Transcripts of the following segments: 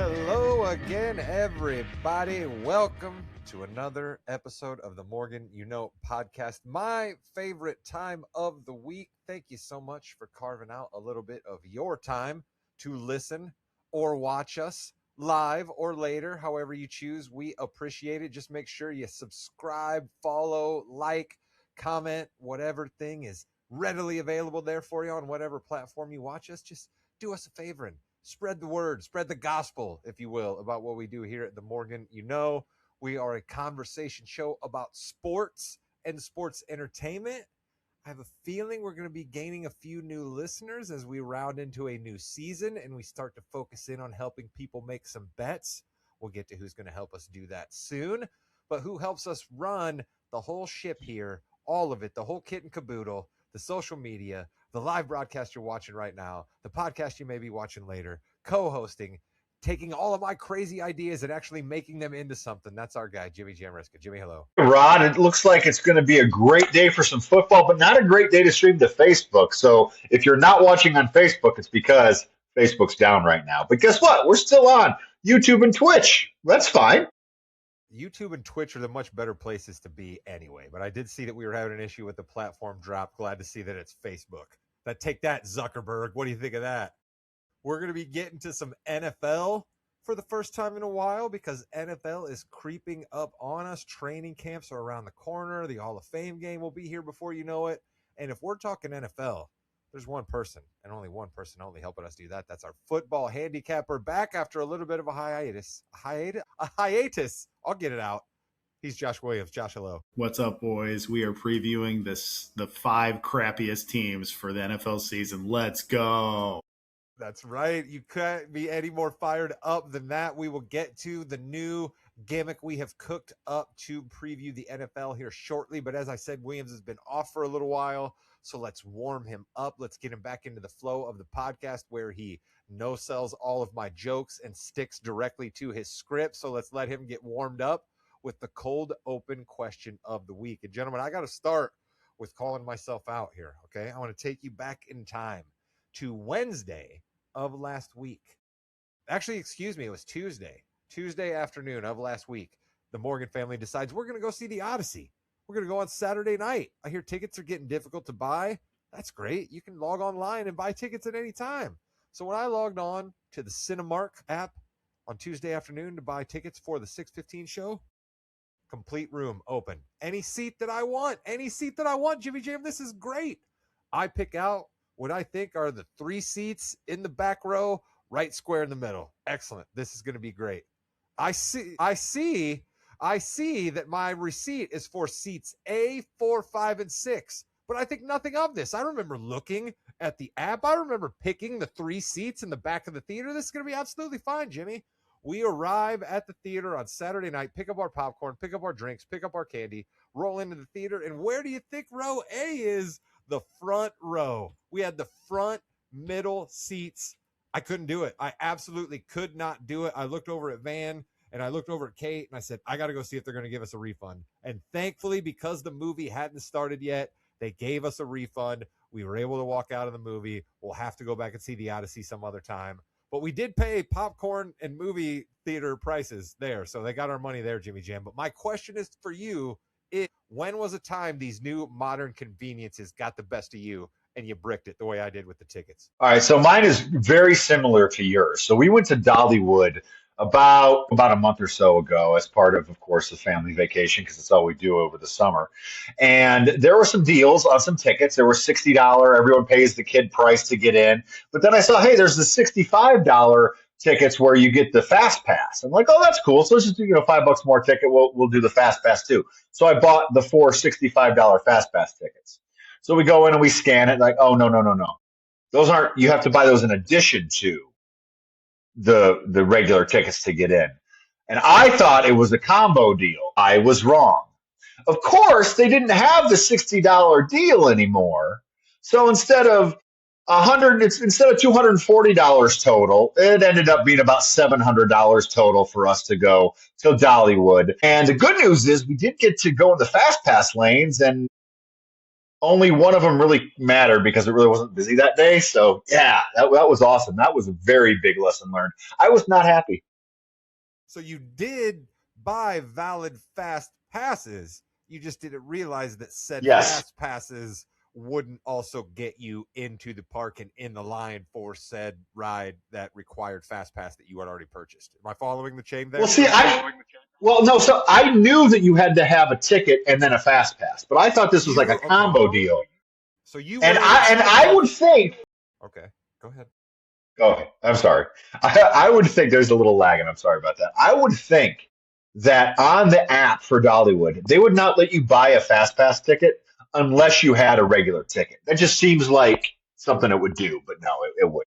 Hello again, everybody. Welcome to another episode of the Morgan You Know podcast, my favorite time of the week. Thank you so much for carving out a little bit of your time to listen or watch us live or later, however you choose. We appreciate it. Just make sure you subscribe, follow, like, comment, whatever thing is readily available there for you on whatever platform you watch us. Just do us a favor and spread the word, spread the gospel, if you will, about what we do here at the Morgan You Know. We are a conversation show about sports and sports entertainment. I have a feeling we're going to be gaining a few new listeners as we round into a new season and we start to focus in on helping people make some bets. We'll get to who's going to help us do that soon. But who helps us run the whole ship here, all of it, the whole kit and caboodle, the social media, the live broadcast you're watching right now, the podcast you may be watching later, co-hosting, taking all of my crazy ideas and actually making them into something. That's our guy, Jimmy Jamriska. Jimmy, hello. Rod, it looks like it's going to be a great day for some football, but not a great day to stream to Facebook. So if you're not watching on Facebook, it's because Facebook's down right now. But guess what? We're still on YouTube and Twitch. That's fine. YouTube and Twitch are the much better places to be anyway. But I did see that we were having an issue with the platform drop. Glad to see that it's Facebook. Take that, Zuckerberg. What do you think of that? We're going to be getting to some NFL for the first time in a while because NFL is creeping up on us. Training camps are around the corner. The Hall of Fame game will be here before you know it. And if we're talking NFL, there's one person and only one person only helping us do that. That's our football handicapper back after a little bit of a hiatus. A hiatus. I'll get it out. He's Josh Williams. Josh, hello. What's up, boys? We are previewing the 5 crappiest teams for the NFL season. Let's go. That's right. You can't be any more fired up than that. We will get to the new gimmick we have cooked up to preview the NFL here shortly. But as I said, Williams has been off for a little while. So let's warm him up. Let's get him back into the flow of the podcast where he no-sells all of my jokes and sticks directly to his script. So let's let him get warmed up with the cold open question of the week. And gentlemen, I got to start with calling myself out here, okay? I want to take you back in time to Wednesday of last week. Actually, excuse me, it was Tuesday afternoon of last week. The Morgan family decides we're going to go see the Odyssey. We're going to go on Saturday night. I hear tickets are getting difficult to buy. That's great. You can log online and buy tickets at any time. So when I logged on to the Cinemark app on Tuesday afternoon to buy tickets for the 6:15 show, complete room open. Any seat that I want, Jimmy Jam. This is great. I pick out what I think are the 3 seats in the back row, right square in the middle. Excellent. This is going to be great. I see that my receipt is for seats A, 4, 5, and 6. But I think nothing of this. I remember looking at the app. I remember picking the 3 seats in the back of the theater. This is going to be absolutely fine, Jimmy. We arrive at the theater on Saturday night, pick up our popcorn, pick up our drinks, pick up our candy, roll into the theater. And where do you think row A is? The front row. We had the front middle seats. I couldn't do it. I absolutely could not do it. I looked over at Van and I looked over at Kate and I said, I got to go see if they're going to give us a refund. And thankfully, because the movie hadn't started yet, they gave us a refund. We were able to walk out of the movie. We'll have to go back and see the Odyssey some other time. But we did pay popcorn and movie theater prices there. So they got our money there, Jimmy Jam. But my question is for you, when was a time these new modern conveniences got the best of you and you bricked it the way I did with the tickets? All right, so mine is very similar to yours. So we went to Dollywood about a month or so ago as part of course, the family vacation because it's all we do over the summer. And there were some deals on some tickets. There were $60. Everyone pays the kid price to get in. But then I saw, hey, there's the $65 tickets where you get the fast pass. I'm like, oh, that's cool. So let's just do, $5 more ticket. We'll do the fast pass too. So I bought the 4 $65 fast pass tickets. So we go in and we scan it like, oh, no. Those aren't, you have to buy those in addition to the regular tickets to get in. And I thought it was a combo deal. I was wrong. Of course, they didn't have the $60 deal anymore. So instead of $240 total, it ended up being about $700 total for us to go to Dollywood. And the good news is we did get to go in the fast pass lanes, and only one of them really mattered because it really wasn't busy that day. So yeah, that was awesome. That was a very big lesson learned. I was not happy. So you did buy valid fast passes. You just didn't realize that said Yes. fast passes wouldn't also get you into the park and in the line for said ride that required fast pass that you had already purchased. Am I following the chain there? Well, see, no. So I knew that you had to have a ticket and then a fast pass, but I thought this was like a Okay. combo deal. So you And were in a I would think. Okay, go ahead. Go ahead. I'm sorry. I would think there's a little lag, and I'm sorry about that. I would think that on the app for Dollywood, they would not let you buy a fast pass ticket unless you had a regular ticket. That just seems like something it would do, but no, it wouldn't.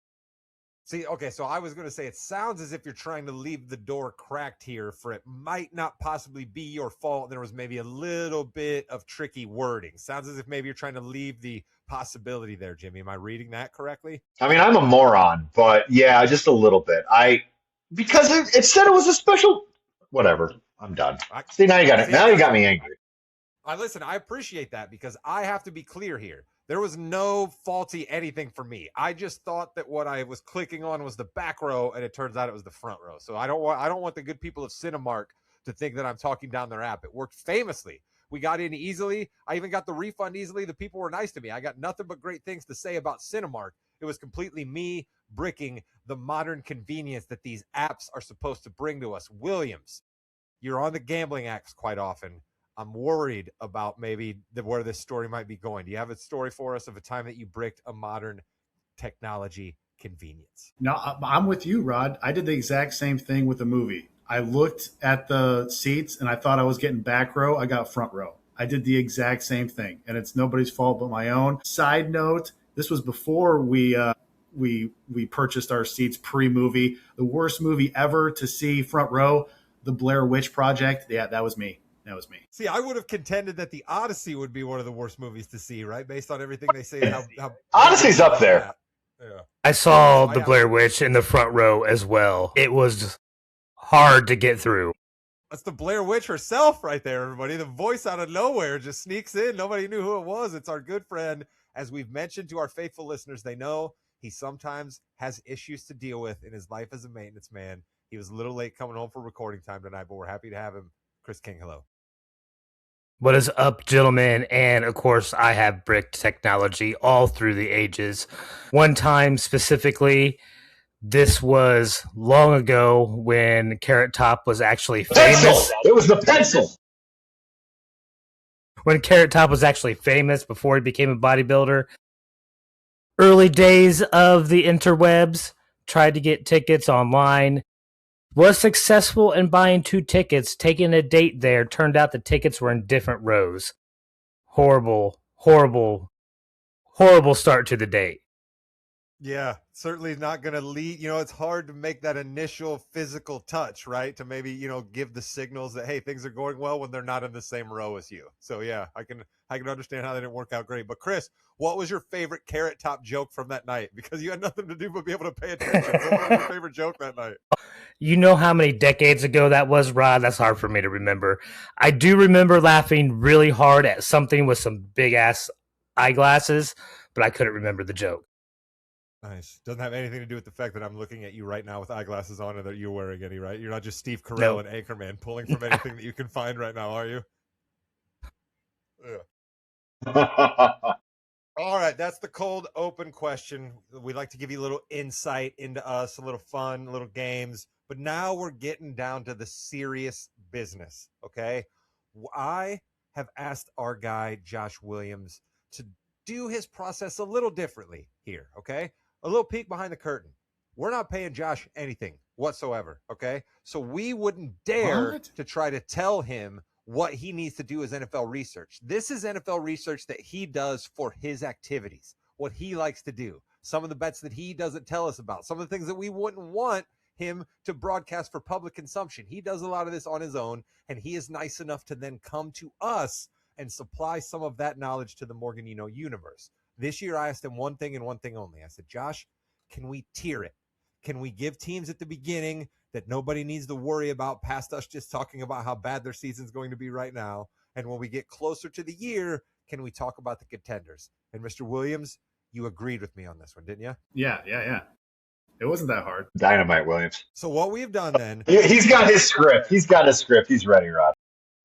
See, okay, so I was going to say it sounds as if you're trying to leave the door cracked here for it might not possibly be your fault. There was maybe a little bit of tricky wording. Sounds as if maybe you're trying to leave the possibility there, Jimmy. Am I reading that correctly? I mean, I'm a moron, but yeah, just a little bit. Because it said it was a special. Whatever. I'm done. See, now you got it. Now you got me angry. Listen, I appreciate that because I have to be clear here. There was no faulty anything for me. I just thought that what I was clicking on was the back row, and it turns out it was the front row. So I don't want the good people of Cinemark to think that I'm talking down their app. It worked famously. We got in easily. I even got the refund easily. The people were nice to me. I got nothing but great things to say about Cinemark. It was completely me bricking the modern convenience that these apps are supposed to bring to us. Williams, you're on the gambling apps quite often. I'm worried about maybe where this story might be going. Do you have a story for us of a time that you bricked a modern technology convenience? No, I'm with you, Rod. I did the exact same thing with the movie. I looked at the seats and I thought I was getting back row. I got front row. I did the exact same thing, and it's nobody's fault but my own. Side note: this was before we purchased our seats pre-movie. The worst movie ever to see front row, The Blair Witch Project. Yeah, that was me. That was me. See, I would have contended that The Odyssey would be one of the worst movies to see, right? Based on everything they say. How Odyssey's up there. Yeah. I saw The Blair Witch in the front row as well. It was hard to get through. That's the Blair Witch herself right there, everybody. The voice out of nowhere just sneaks in. Nobody knew who it was. It's our good friend. As we've mentioned to our faithful listeners, they know he sometimes has issues to deal with in his life as a maintenance man. He was a little late coming home for recording time tonight, but we're happy to have him. Chris King, hello. What is up, gentlemen? And of course, I have bricked technology all through the ages. One time specifically, this was long ago when Carrot Top was actually famous. Pencil. It was the pencil. When Carrot Top was actually famous before he became a bodybuilder. Early days of the interwebs, tried to get tickets online. Was successful in buying 2 tickets, taking a date there. Turned out the tickets were in different rows. Horrible start to the date. Yeah, certainly not going to lead. It's hard to make that initial physical touch, right? To maybe, give the signals that, hey, things are going well when they're not in the same row as you. So, yeah, I can understand how that didn't work out great. But, Chris, what was your favorite Carrot Top joke from that night? Because you had nothing to do but be able to pay attention. So what was your favorite joke that night? You know how many decades ago that was, Rod? That's hard for me to remember. I do remember laughing really hard at something with some big-ass eyeglasses, but I couldn't remember the joke. Nice. Doesn't have anything to do with the fact that I'm looking at you right now with eyeglasses on and that you're wearing any, right? You're not just Steve Carell and Anchorman pulling from anything that you can find right now, are you? Yeah. All right, that's the cold open question. We like to give you a little insight into us, a little fun, a little games. But now we're getting down to the serious business, okay? I have asked our guy, Josh Williams, to do his process a little differently here, okay? A little peek behind the curtain. We're not paying Josh anything whatsoever, okay? So we wouldn't dare to try to tell him what he needs to do as NFL research. This is NFL research that he does for his activities, what he likes to do, some of the bets that he doesn't tell us about, some of the things that we wouldn't want him to broadcast for public consumption. He does a lot of this on his own, and he is nice enough to then come to us and supply some of that knowledge to the Morgan universe. This year, I asked him one thing and one thing only. I said, Josh, can we tier it? Can we give teams at the beginning that nobody needs to worry about past us just talking about how bad their season's going to be right now? And when we get closer to the year, can we talk about the contenders? And Mr. Williams, you agreed with me on this one, didn't you? Yeah. It wasn't that hard. Dynamite Williams. So what we've done then, He's got his script. He's got his script. He's ready, Rod.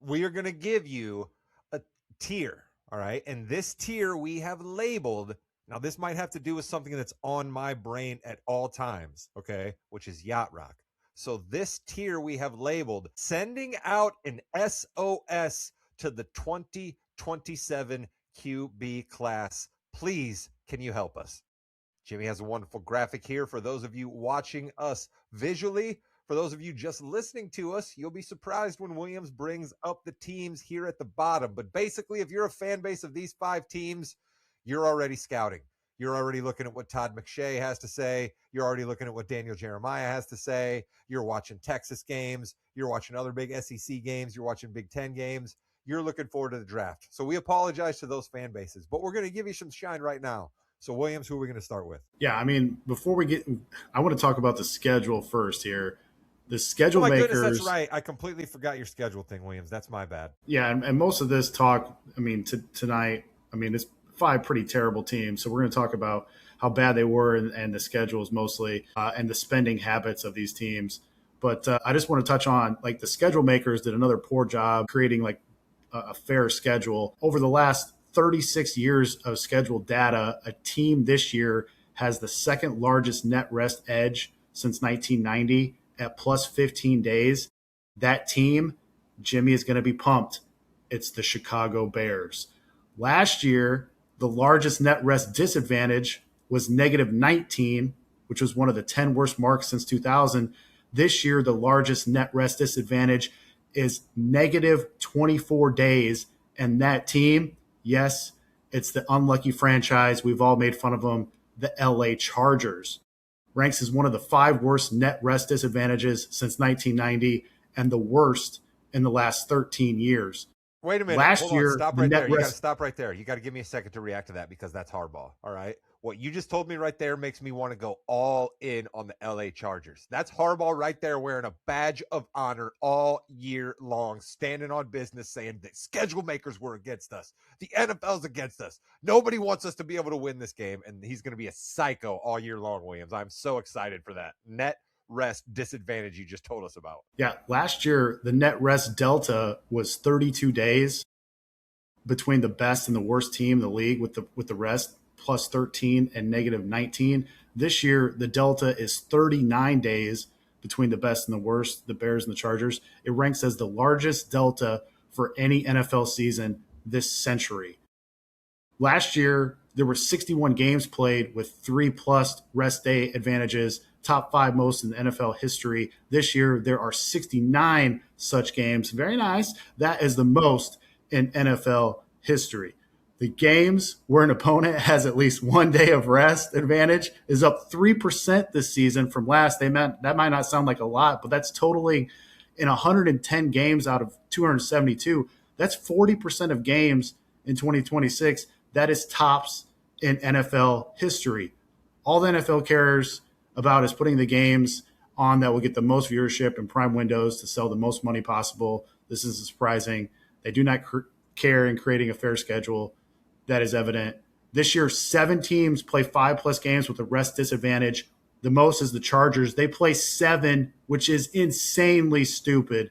we are going to give you a tier. All right. And this tier we have labeled. Now, this might have to do with something that's on my brain at all times. Okay. Which is Yacht Rock. So this tier we have labeled sending out an SOS to the 2027 QB class. Please, can you help us? Jimmy has a wonderful graphic here for those of you watching us visually. For those of you just listening to us, you'll be surprised when Williams brings up the teams here at the bottom. But basically, if you're a fan base of these 5 teams, you're already scouting. You're already looking at what Todd McShay has to say. You're already looking at what Daniel Jeremiah has to say. You're watching Texas games. You're watching other big SEC games. You're watching Big Ten games. You're looking forward to the draft. So we apologize to those fan bases, but we're going to give you some shine right now. So, Williams, who are we going to start with? Yeah, I mean, before we get – I want to talk about the schedule first here. The schedule makers. Goodness, that's right. I completely forgot your schedule thing, Williams. That's my bad. Yeah, and most of this talk, I mean, tonight, I mean, it's 5 pretty terrible teams. So we're going to talk about how bad they were and the schedules mostly and the spending habits of these teams. But I just want to touch on, like, the schedule makers did another poor job creating, like, a fair schedule. Over the last 36 years of scheduled data, a team this year has the second largest net rest edge since 1990 at plus 15 days. That team, Jimmy is going to be pumped. It's the Chicago Bears. Last year, the largest net rest disadvantage was negative 19, which was one of the 10 worst marks since 2000. This year, the largest net rest disadvantage is negative 24 days. And that team, yes, it's the unlucky franchise. We've all made fun of them, the LA Chargers. Ranks as one of the 5 worst net rest disadvantages since 1990 and the worst in the last 13 years. Wait a minute. Last year, stop right there. You got to stop right there. You got to give me a second to react to that because that's hardball. All right. What you just told me right there makes me want to go all in on the LA Chargers. That's Harbaugh right there wearing a badge of honor all year long, standing on business saying that schedule makers were against us. The NFL's against us. Nobody wants us to be able to win this game, and he's going to be a psycho all year long, Williams. I'm so excited for that. Net rest disadvantage you just told us about. Yeah, last year, the net rest delta was 32 days between the best and the worst team in the league with the rest, plus 13 and negative 19. This year, the delta is 39 days between the best and the worst, the Bears and the Chargers. It ranks as the largest delta for any NFL season this century. Last year, there were 61 games played with 3+ rest day advantages, top 5 most in NFL history. This year, there are 69 such games. Very nice. That is the most in NFL history. The games where an opponent has at least 1 day of rest advantage is up 3% this season from last. That might not sound like a lot, but that's totaling in 110 games out of 272. That's 40% of games in 2026. That is tops in NFL history. All the NFL cares about is putting the games on that will get the most viewership in prime windows to sell the most money possible. This is surprising. They do not care in creating a fair schedule. That is evident. This year, 7 teams play 5+ games with a rest disadvantage. The most is the Chargers. They play 7, which is insanely stupid.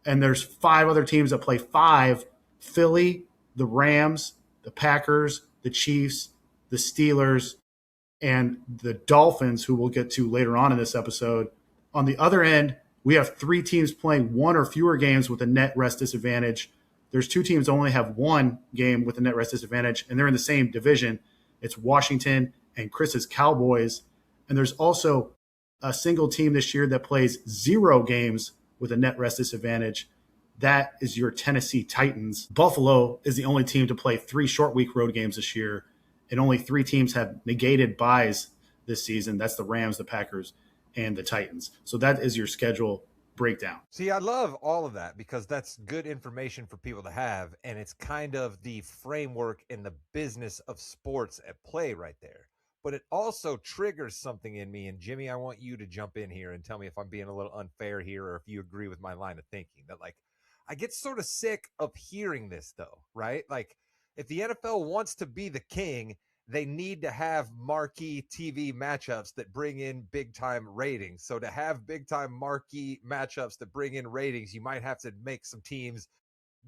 And there's 5 other teams that play 5. Philly, the Rams, the Packers, the Chiefs, the Steelers, and the Dolphins, who we'll get to later on in this episode. On the other end, we have 3 teams playing 1 or fewer games with a net rest disadvantage. There's 2 teams that only have 1 game with a net rest disadvantage, and they're in the same division. It's Washington and Chris's Cowboys. And there's also a single team this year that plays 0 games with a net rest disadvantage. That is your Tennessee Titans. Buffalo is the only team to play 3 short week road games this year, and only 3 teams have negated buys this season. That's the Rams, the Packers, and the Titans. So that is your schedule breakdown. See, I love all of that because that's good information for people to have, and it's kind of the framework in the business of sports at play right there. But it also triggers something in me, and Jimmy, I want you to jump in here and tell me if I'm being a little unfair here or if you agree with my line of thinking. That, like, I get sort of sick of hearing this, though, right? Like, if the NFL wants to be the king they need to have marquee TV matchups that bring in big time ratings. So to have big time marquee matchups that bring in ratings, you might have to make some teams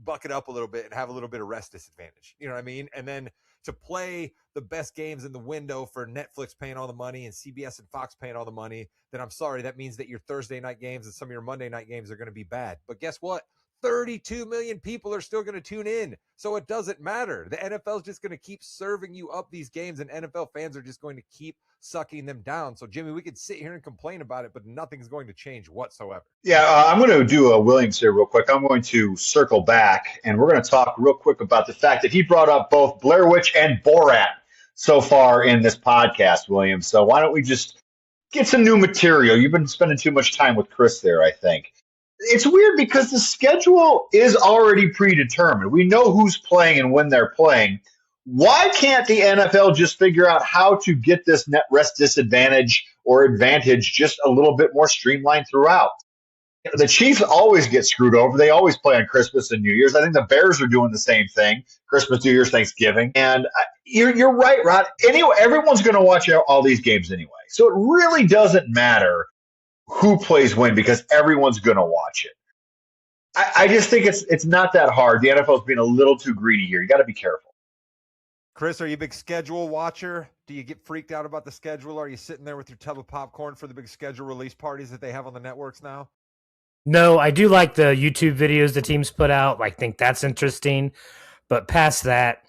buck it up a little bit and have a little bit of rest disadvantage. You know what I mean? And then to play the best games in the window for Netflix paying all the money and CBS and Fox paying all the money, then I'm sorry, that means that your Thursday night games and some of your Monday night games are going to be bad. But guess what? 32 million people are still going to tune in. So it doesn't matter. The NFL is just going to keep serving you up these games, and NFL fans are just going to keep sucking them down. So, Jimmy, we could sit here and complain about it, but nothing's going to change whatsoever. Yeah, I'm going to do a Williams here real quick. I'm going to circle back, and we're going to talk real quick about the fact that he brought up both Blair Witch and Borat so far in this podcast, Williams. So why don't we just get some new material? You've been spending too much time with Chris there, I think. It's weird because the schedule is already predetermined. We know who's playing and when they're playing. Why can't the NFL just figure out how to get this net rest disadvantage or advantage just a little bit more streamlined throughout? The Chiefs always get screwed over. They always play on Christmas and New Year's. I think the Bears are doing the same thing: Christmas, New Year's, Thanksgiving. And you're right, Rod. Anyway, everyone's going to watch all these games anyway, so it really doesn't matter who plays when because everyone's going to watch it. I just think it's not that hard. The NFL is being a little too greedy here. You got to be careful. Chris, are you a big schedule watcher? Do you get freaked out about the schedule? Are you sitting there with your tub of popcorn for the big schedule release parties that they have on the networks now? No, I do like the YouTube videos the teams put out. I think that's interesting. But past that,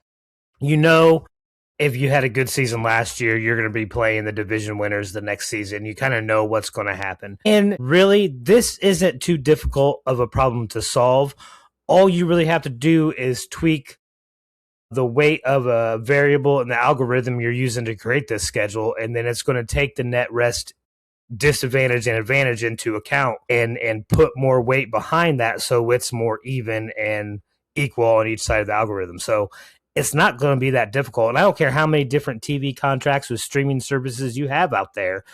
if you had a good season last year, you're going to be playing the division winners the next season. You kind of know what's going to happen. And really, this isn't too difficult of a problem to solve. All you really have to do is tweak the weight of a variable in the algorithm you're using to create this schedule, and then it's going to take the net rest disadvantage and advantage into account and put more weight behind that so it's more even and equal on each side of the algorithm. So it's not going to be that difficult. And I don't care how many different TV contracts with streaming services you have out there,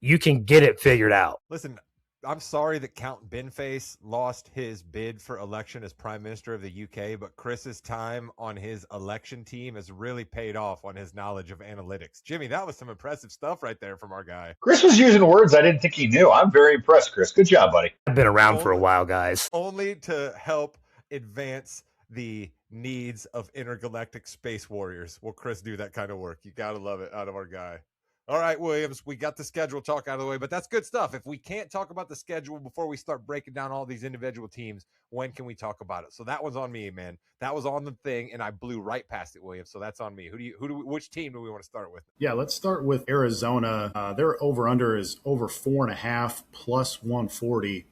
you can get it figured out. Listen, I'm sorry that Count Benface lost his bid for election as Prime Minister of the UK, but Chris's time on his election team has really paid off on his knowledge of analytics. Jimmy, that was some impressive stuff right there from our guy. Chris was using words I didn't think he knew. I'm very impressed, Chris. Good job, buddy. I've been around for a while, guys. Only to help advance the needs of intergalactic space warriors will Chris do that kind of work. You got to love it out of our guy. All right, Williams, we got the schedule talk out of the way, but that's good stuff. If we can't talk about the schedule before we start breaking down all these individual teams, when can we talk about it? So that one's on me, man. That was on the thing, and I blew right past it, Williams. So that's on me. Which team do we want to start with? Yeah, let's start with Arizona. Their over-under is over 4.5 plus 140.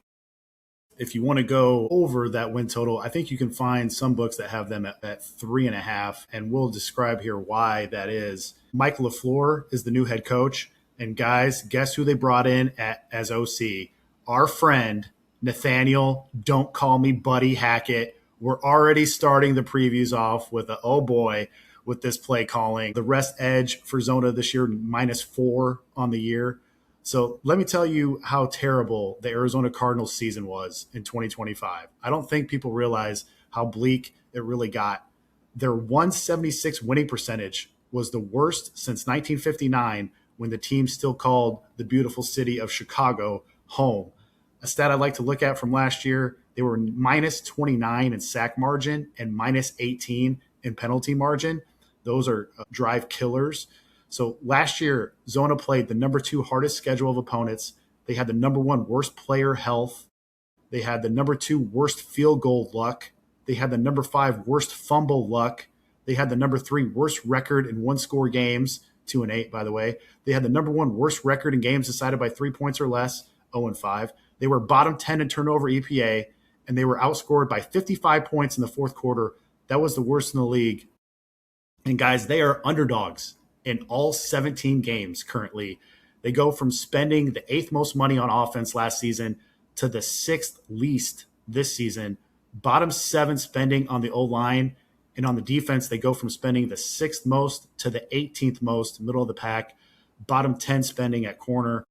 If you want to go over that win total, I think you can find some books that have them at 3.5, and we'll describe here why that is. Mike LaFleur is the new head coach, and guys, guess who they brought in as OC? Our friend, Nathaniel, don't call me Buddy Hackett. We're already starting the previews off with oh boy, with this play calling. The rest edge for Zona this year, -4 on the year. So let me tell you how terrible the Arizona Cardinals season was in 2025. I don't think people realize how bleak it really got. Their 176 winning percentage was the worst since 1959 when the team still called the beautiful city of Chicago home. A stat I like to look at from last year, they were -29 in sack margin and -18 in penalty margin. Those are drive killers. So last year, Zona played the number 2 hardest schedule of opponents. They had the number 1 worst player health. They had the number 2 worst field goal luck. They had the number 5 worst fumble luck. They had the number 3 worst record in one-score games, 2-8, by the way. They had the number 1 worst record in games decided by 3 points or less, 0-5. They were bottom 10 in turnover EPA, and they were outscored by 55 points in the fourth quarter. That was the worst in the league. And guys, they are underdogs in all 17 games currently. They go from spending the 8th most money on offense last season to the 6th least this season. Bottom 7 spending on the O-line, and on the defense, they go from spending the 6th most to the 18th most, middle of the pack. Bottom 10 spending at corner.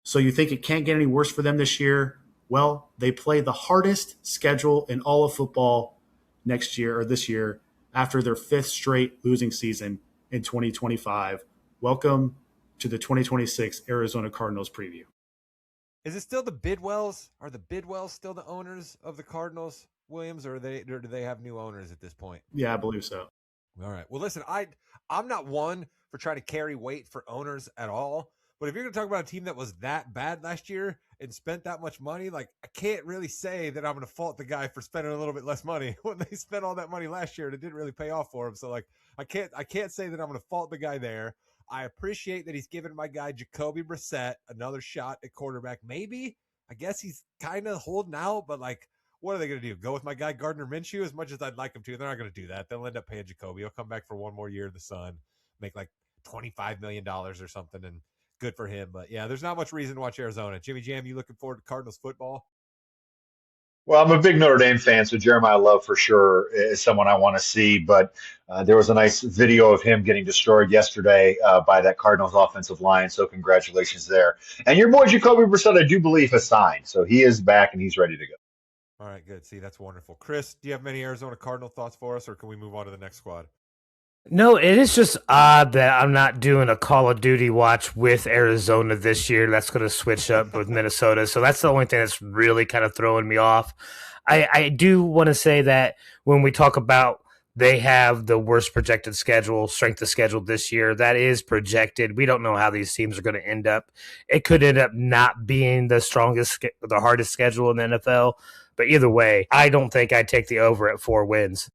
So you think it can't get any worse for them this year? Well, they play the hardest schedule in all of football next year or this year after their 5th straight losing season in 2025. Welcome to the 2026 Arizona Cardinals preview. Is it still the Bidwells? Are the Bidwells still the owners of the Cardinals, Williams, or do they have new owners at this point? Yeah, I believe so. All right. Well, listen, I'm not one for trying to carry weight for owners at all. But if you're going to talk about a team that was that bad last year and spent that much money, like I can't really say that I'm going to fault the guy for spending a little bit less money when they spent all that money last year and it didn't really pay off for him. So like I can't say that I'm going to fault the guy there. I appreciate that he's given my guy Jacoby Brissett another shot at quarterback. Maybe I guess he's kind of holding out, but like, what are they going to do? Go with my guy Gardner Minshew? As much as I'd like him to, they're not going to do that. They'll end up paying Jacoby. He'll come back for one more year in the sun, make like $25 million or something, and good for him. But yeah, there's not much reason to watch Arizona. Jimmy Jam, you looking forward to Cardinals football? Well, I'm a big Notre Dame fan, so Jeremiah Love for sure is someone I want to see. But there was a nice video of him getting destroyed yesterday by that Cardinals offensive line. So congratulations there. And your boy Jacoby Brissett, I do believe, has signed. So he is back and he's ready to go. All right, good. See, that's wonderful. Chris, do you have many Arizona Cardinal thoughts for us, or can we move on to the next squad? No, it is just odd that I'm not doing a Call of Duty watch with Arizona this year. That's going to switch up with Minnesota. So that's the only thing that's really kind of throwing me off. I do want to say that when we talk about they have the worst projected schedule, strength of schedule this year, that is projected. We don't know how these teams are going to end up. It could end up not being the hardest schedule in the NFL. But either way, I don't think I'd take the over at 4 wins.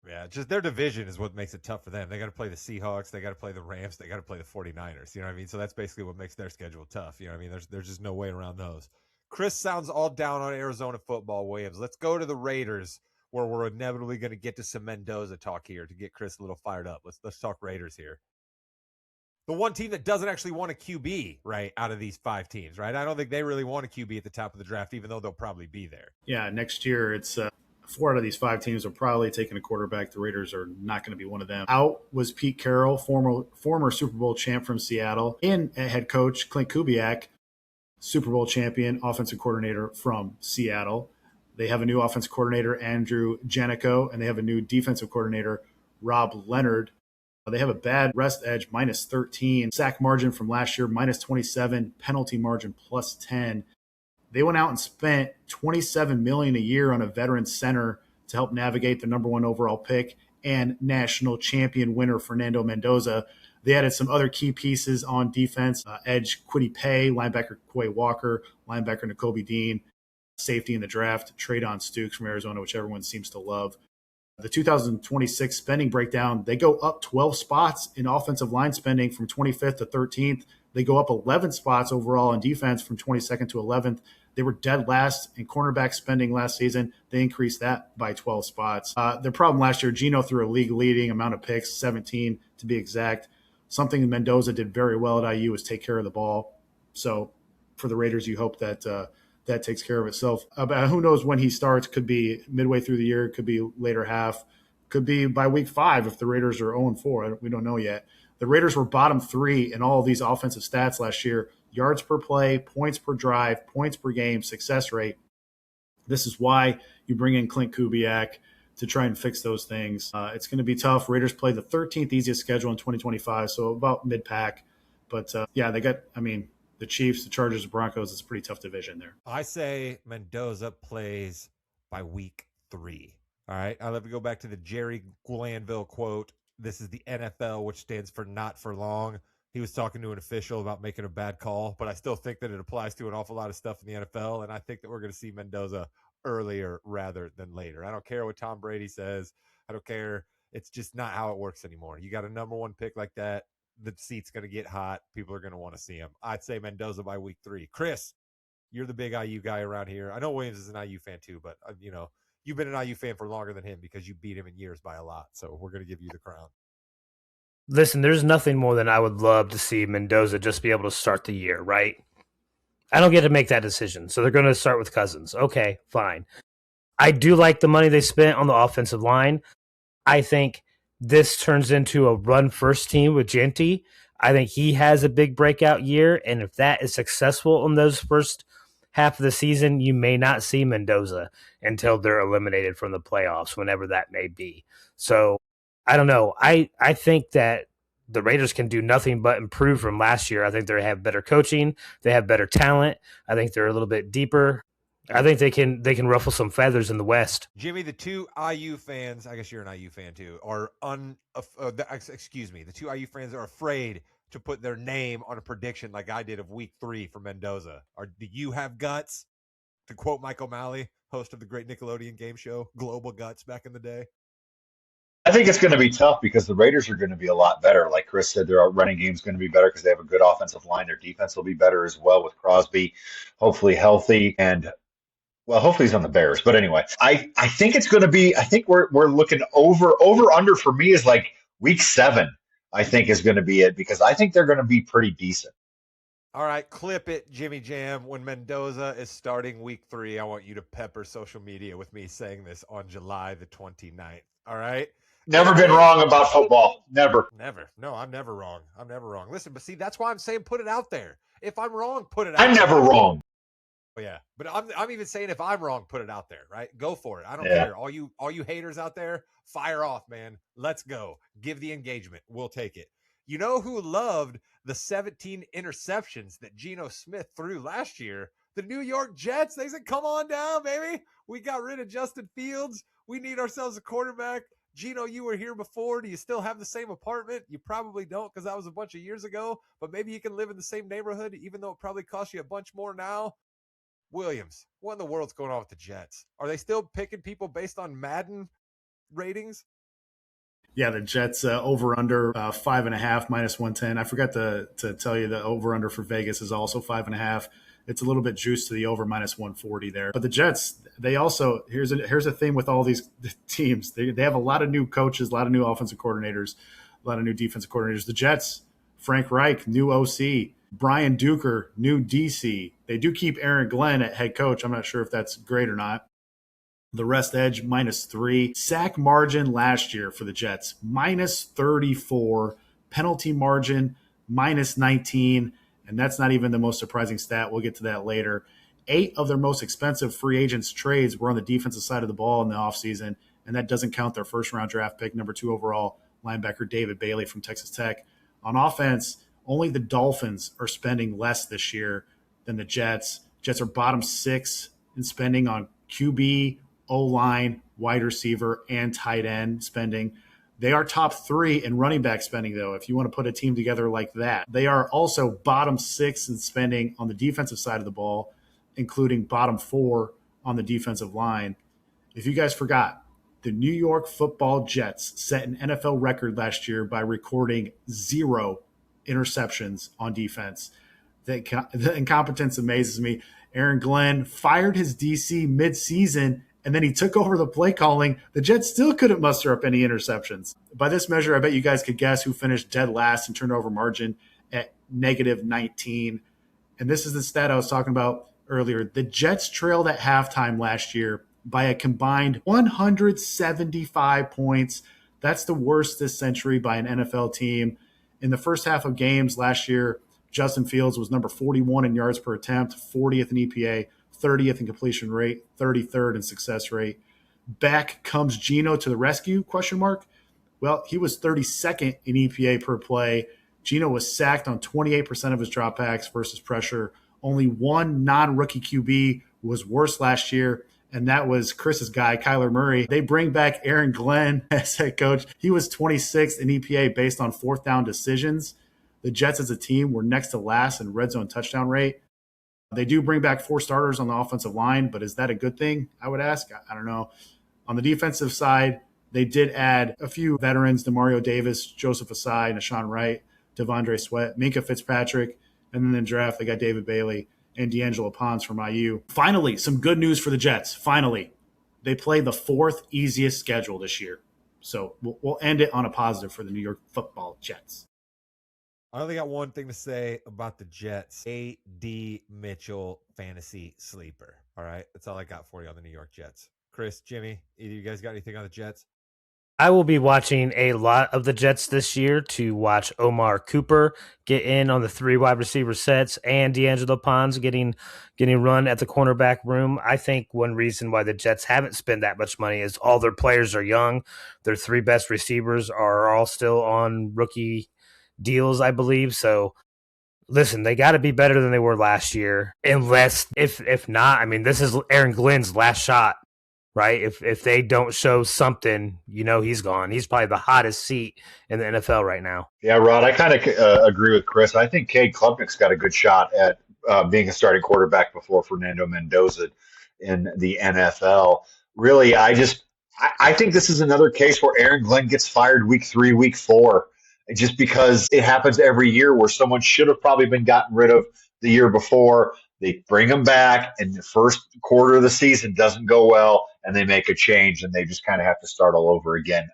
Yeah, just their division is what makes it tough for them. They got to play the Seahawks, they got to play the Rams, they got to play the 49ers. You know what I mean? So that's basically what makes their schedule tough. You know what I mean? There's just no way around those. Chris sounds all down on Arizona football, Williams. Let's go to the Raiders, where we're inevitably going to get to some Mendoza talk here to get Chris a little fired up. Let's talk Raiders here. The one team that doesn't actually want a QB, right, out of these 5 teams, right? I don't think they really want a QB at the top of the draft, even though they'll probably be there. Yeah, next year it's 4 out of these 5 teams are probably taking a quarterback. The Raiders are not going to be one of them. Out was Pete Carroll, former Super Bowl champ from Seattle, and head coach Clint Kubiak, Super Bowl champion, offensive coordinator from Seattle. They have a new offensive coordinator, Andrew Janico, and they have a new defensive coordinator, Rob Leonard. They have a bad rest edge, minus 13, sack margin from last year, minus 27, penalty margin, plus 10. They went out and spent $27 million a year on a veteran center to help navigate the number 1 overall pick and national champion winner Fernando Mendoza. They added some other key pieces on defense: edge Kwity Paye, linebacker Quay Walker, linebacker Nakobe Dean, safety in the draft Traydon Stukes from Arizona, which everyone seems to love. The 2026 spending breakdown, they go up 12 spots in offensive line spending from 25th to 13th. They go up 11 spots overall in defense from 22nd to 11th. They were dead last in cornerback spending last season. They increased that by 12 spots. Their problem last year, Geno threw a league-leading amount of picks, 17 to be exact. Something Mendoza did very well at IU was take care of the ball. So for the Raiders, you hope that that takes care of itself. Who knows when he starts? Could be midway through the year, could be later half, could be by week 5 if the Raiders are 0-4. We don't know yet. The Raiders were bottom 3 in all of these offensive stats last year: yards per play, points per drive, points per game, success rate. This is why you bring in Clint Kubiak to try and fix those things. It's going to be tough. Raiders play the 13th easiest schedule in 2025, so about mid-pack. But, they got, the Chiefs, the Chargers, the Broncos. It's a pretty tough division there. I say Mendoza plays by week 3. All right. I love to go back to the Jerry Glanville quote. This is the NFL, which stands for not for long. He was talking to an official about making a bad call, but I still think that it applies to an awful lot of stuff in the NFL. And I think that we're going to see Mendoza earlier rather than later. I don't care what Tom Brady says. I don't care. It's just not how it works anymore. You got a number 1 pick like that. The seat's going to get hot. People are going to want to see him. I'd say Mendoza by week 3. Chris, you're the big IU guy around here. I know Williams is an IU fan too, but you've been an IU fan for longer than him because you beat him in years by a lot. So we're going to give you the crown. Listen, there's nothing more than I would love to see Mendoza just be able to start the year, right? I don't get to make that decision. So they're going to start with Cousins. Okay, fine. I do like the money they spent on the offensive line. I think this turns into a run-first team with Genty. I think he has a big breakout year, and if that is successful in those first half of the season, you may not see Mendoza until they're eliminated from the playoffs, whenever that may be. So I don't know. I think that the Raiders can do nothing but improve from last year. I think they have better coaching. They have better talent. I think they're a little bit deeper. I think they can ruffle some feathers in the West. Jimmy, the two IU fans, I guess you're an IU fan too, are excuse me, the two IU fans are afraid to put their name on a prediction like I did of week 3 for Mendoza. Do you have guts? To quote Mike O'Malley, host of the great Nickelodeon game show, Global Guts back in the day. I think it's going to be tough because the Raiders are going to be a lot better. Like Chris said, their running game is going to be better because they have a good offensive line. Their defense will be better as well with Crosby, hopefully healthy, and well, hopefully he's on the Bears. But anyway, I think it's going to be. I think we're looking over under for me is like week 7. I think is going to be it because I think they're going to be pretty decent. All right, clip it, Jimmy Jam. When Mendoza is starting week 3, I want you to pepper social media with me saying this on July the 29th. All right? Never been wrong about football. Never. Never. No, I'm never wrong. I'm never wrong. Listen, but see, that's why I'm saying put it out there. If I'm wrong, put it out I'm there. never wrong. Oh, yeah, but I'm even saying if I'm wrong, put it out there, right? Go for it. I don't Yeah. care. All you haters out there, fire off, man. Let's go. Give the engagement. We'll take it. You know who loved the 17 interceptions that Geno Smith threw last year? The New York Jets. They said, come on down, baby. We got rid of Justin Fields. We need ourselves a quarterback. Geno, you were here before. Do you still have the same apartment? You probably don't because that was a bunch of years ago, but maybe you can live in the same neighborhood, even though it probably costs you a bunch more now. Williams, what in the world's going on with the Jets? Are they still picking people based on Madden ratings? Yeah, the Jets over under 5.5 minus 110. I forgot to tell you the over under for Vegas is also 5.5. It's a little bit juiced to the over minus 140 there. But the Jets, they also here's a thing with all these teams. They have a lot of new coaches, a lot of new offensive coordinators, a lot of new defensive coordinators. The Jets, Frank Reich, new OC. Brian Duker, new DC. They do keep Aaron Glenn at head coach. I'm not sure if that's great or not. The rest edge, -3. Sack margin last year for the Jets, -34. Penalty margin, -19. And that's not even the most surprising stat. We'll get to that later. 8 of their most expensive free agents trades were on the defensive side of the ball in the offseason, and that doesn't count their first-round draft pick, number 2 overall linebacker David Bailey from Texas Tech. On offense, only the Dolphins are spending less this year than the Jets. Jets are bottom 6 in spending on QB, O-line, wide receiver, and tight end spending. They are top 3 in running back spending, though, if you want to put a team together like that. They are also bottom 6 in spending on the defensive side of the ball, including bottom 4 on the defensive line. If you guys forgot, the New York Football Jets set an NFL record last year by recording 0 interceptions on defense. The incompetence amazes me. Aaron Glenn fired his DC midseason, and then he took over the play calling. The Jets still couldn't muster up any interceptions. By this measure, I bet you guys could guess who finished dead last in turnover margin at -19. And this is the stat I was talking about earlier. The Jets trailed at halftime last year by a combined 175 points. That's the worst this century by an NFL team. In the first half of games last year, Justin Fields was number 41 in yards per attempt, 40th in EPA, 30th in completion rate, 33rd in success rate. Back comes Geno to the rescue, ? Well, he was 32nd in EPA per play. Geno was sacked on 28% of his dropbacks versus pressure. Only one non-rookie QB was worse last year, and that was Chris's guy, Kyler Murray. They bring back Aaron Glenn as head coach. He was 26th in EPA based on fourth down decisions. The Jets as a team were next to last in red zone touchdown rate. They do bring back 4 starters on the offensive line, but is that a good thing, I would ask? I don't know. On the defensive side, they did add a few veterans, Demario Davis, Joseph Asai, Nashawn Wright, Devondre Sweat, Minka Fitzpatrick, and then in the draft, they got David Bailey and D'Angelo Pons from IU. Finally, some good news for the Jets. Finally, they play the 4th easiest schedule this year. So we'll end it on a positive for the New York Football Jets. I only got one thing to say about the Jets. A.D. Mitchell fantasy sleeper. All right. That's all I got for you on the New York Jets. Chris, Jimmy, either of you guys got anything on the Jets? I will be watching a lot of the Jets this year to watch Omar Cooper get in on the 3 wide receiver sets and D'Angelo Pons getting run at the cornerback room. I think one reason why the Jets haven't spent that much money is all their players are young. Their 3 best receivers are all still on rookie deals, I believe. So listen, they got to be better than they were last year. Unless if not, I mean, this is Aaron Glenn's last shot. Right? If they don't show something, he's gone. He's probably the hottest seat in the NFL right now. Yeah, Rod, I kind of agree with Chris. I think Cade Klubnik's got a good shot at being a starting quarterback before Fernando Mendoza in the NFL. Really, I think this is another case where Aaron Glenn gets fired week 3, week 4, just because it happens every year where someone should have probably been gotten rid of the year before. They bring them back, and the first quarter of the season doesn't go well, and they make a change, and they just kind of have to start all over again.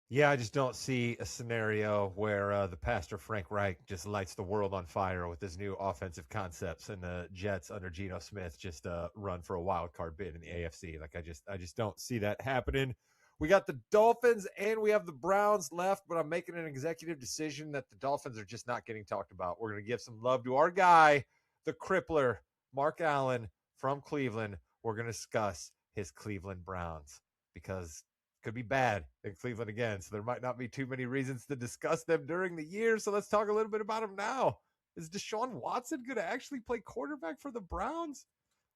Yeah, I just don't see a scenario where the pastor Frank Reich just lights the world on fire with his new offensive concepts, and the Jets under Geno Smith just run for a wild card bid in the AFC. Like I just don't see that happening. We got the Dolphins and we have the Browns left, but I'm making an executive decision that the Dolphins are just not getting talked about. We're going to give some love to our guy, the crippler, Mark Allen from Cleveland. We're going to discuss his Cleveland Browns because it could be bad in Cleveland again. So there might not be too many reasons to discuss them during the year. So let's talk a little bit about them now. Is Deshaun Watson going to actually play quarterback for the Browns?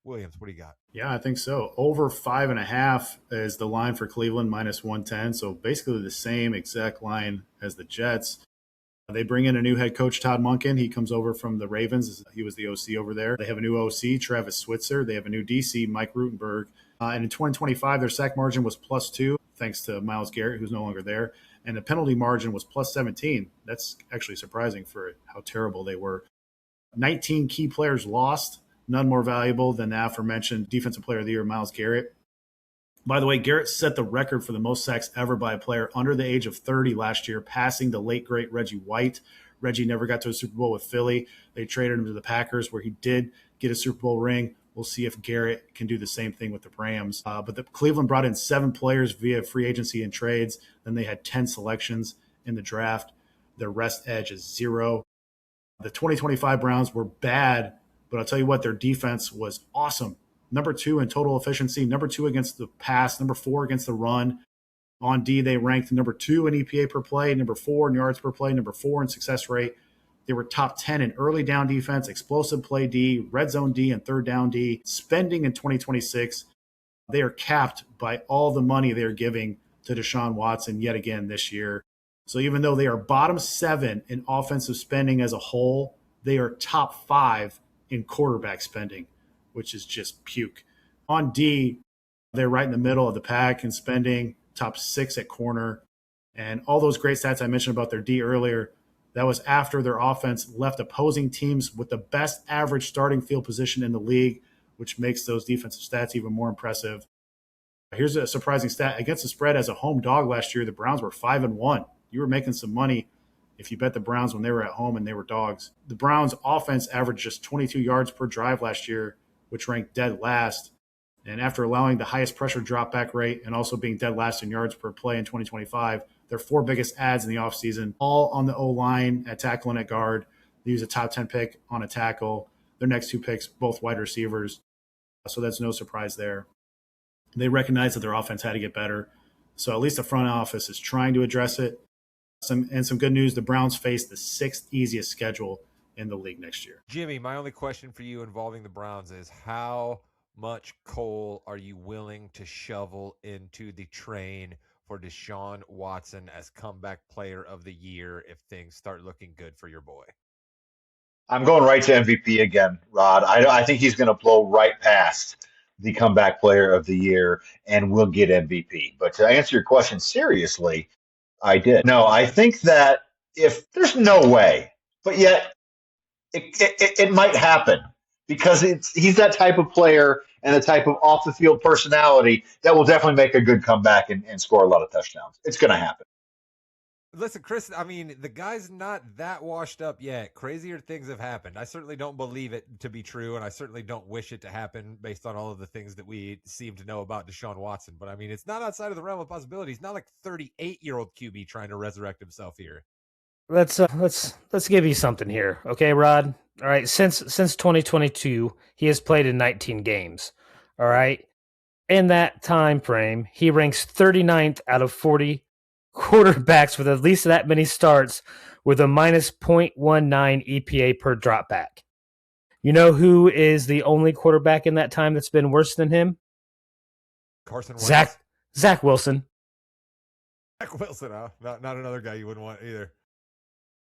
Williams, what do you got? Yeah, I think so. Over 5.5 is the line for Cleveland, minus 110. So basically the same exact line as the Jets. They bring in a new head coach, Todd Monken. He comes over from the Ravens. He was the OC over there. They have a new OC, Travis Switzer. They have a new DC, Mike Rutenberg. And in 2025, their sack margin was +2, thanks to Myles Garrett, who's no longer there. And the penalty margin was +17. That's actually surprising for how terrible they were. 19 key players lost. None more valuable than the aforementioned Defensive Player of the Year, Myles Garrett. By the way, Garrett set the record for the most sacks ever by a player under the age of 30 last year, passing the late, great Reggie White. Reggie never got to a Super Bowl with Philly. They traded him to the Packers, where he did get a Super Bowl ring. We'll see if Garrett can do the same thing with the Rams. But the Cleveland brought in 7 players via free agency and trades. Then they had 10 selections in the draft. Their rest edge is 0. The 2025 Browns were bad, but I'll tell you what, their defense was awesome. Number 2 in total efficiency, number 2 against the pass, number 4 against the run. On D, they ranked number 2 in EPA per play, number 4 in yards per play, number 4 in success rate. They were top 10 in early down defense, explosive play D, red zone D, and third down D. Spending in 2026, they are capped by all the money they are giving to Deshaun Watson yet again this year. So even though they are bottom 7 in offensive spending as a whole, they are top 5 in quarterback spending, which is just puke. On D, they're right in the middle of the pack in spending, top 6 at corner. And all those great stats I mentioned about their D earlier, that was after their offense left opposing teams with the best average starting field position in the league, which makes those defensive stats even more impressive. Here's a surprising stat. Against the spread as a home dog last year, the Browns were 5-1. You were making some money if you bet the Browns when they were at home and they were dogs. The Browns offense averaged just 22 yards per drive last year, which ranked dead last. And after allowing the highest pressure drop back rate and also being dead last in yards per play in 2025, their 4 biggest adds in the offseason, all on the O-line at tackle and at guard. They use a top 10 pick on a tackle. Their next 2 picks, both wide receivers. So that's no surprise there. They recognize that their offense had to get better. So at least the front office is trying to address it. Some good news, the Browns face the 6th easiest schedule in the league next year. Jimmy, my only question for you involving the Browns is how much coal are you willing to shovel into the train for Deshaun Watson as comeback player of the year if things start looking good for your boy? I'm going right to MVP again, Rod. I think he's going to blow right past the comeback player of the year and will get MVP. But to answer your question seriously, I did. No, I think that if there's no way, but yet it might happen because he's that type of player and the type of off the field personality that will definitely make a good comeback and score a lot of touchdowns. It's going to happen. Listen, Chris, I mean, the guy's not that washed up yet. Crazier things have happened. I certainly don't believe it to be true, and I certainly don't wish it to happen based on all of the things that we seem to know about Deshaun Watson. But I mean, it's not outside of the realm of possibility. He's not like 38-year-old QB trying to resurrect himself here. Let's give you something here, okay, Rod? All right, since 2022, he has played in 19 games. All right. In that time frame, he ranks 39th out of 40 quarterbacks with at least that many starts with a minus 0.19 EPA per dropback. You know who is the only quarterback in that time that's been worse than him? Carson Wentz. Zach Wilson. Zach Wilson, huh? Not another guy you wouldn't want either.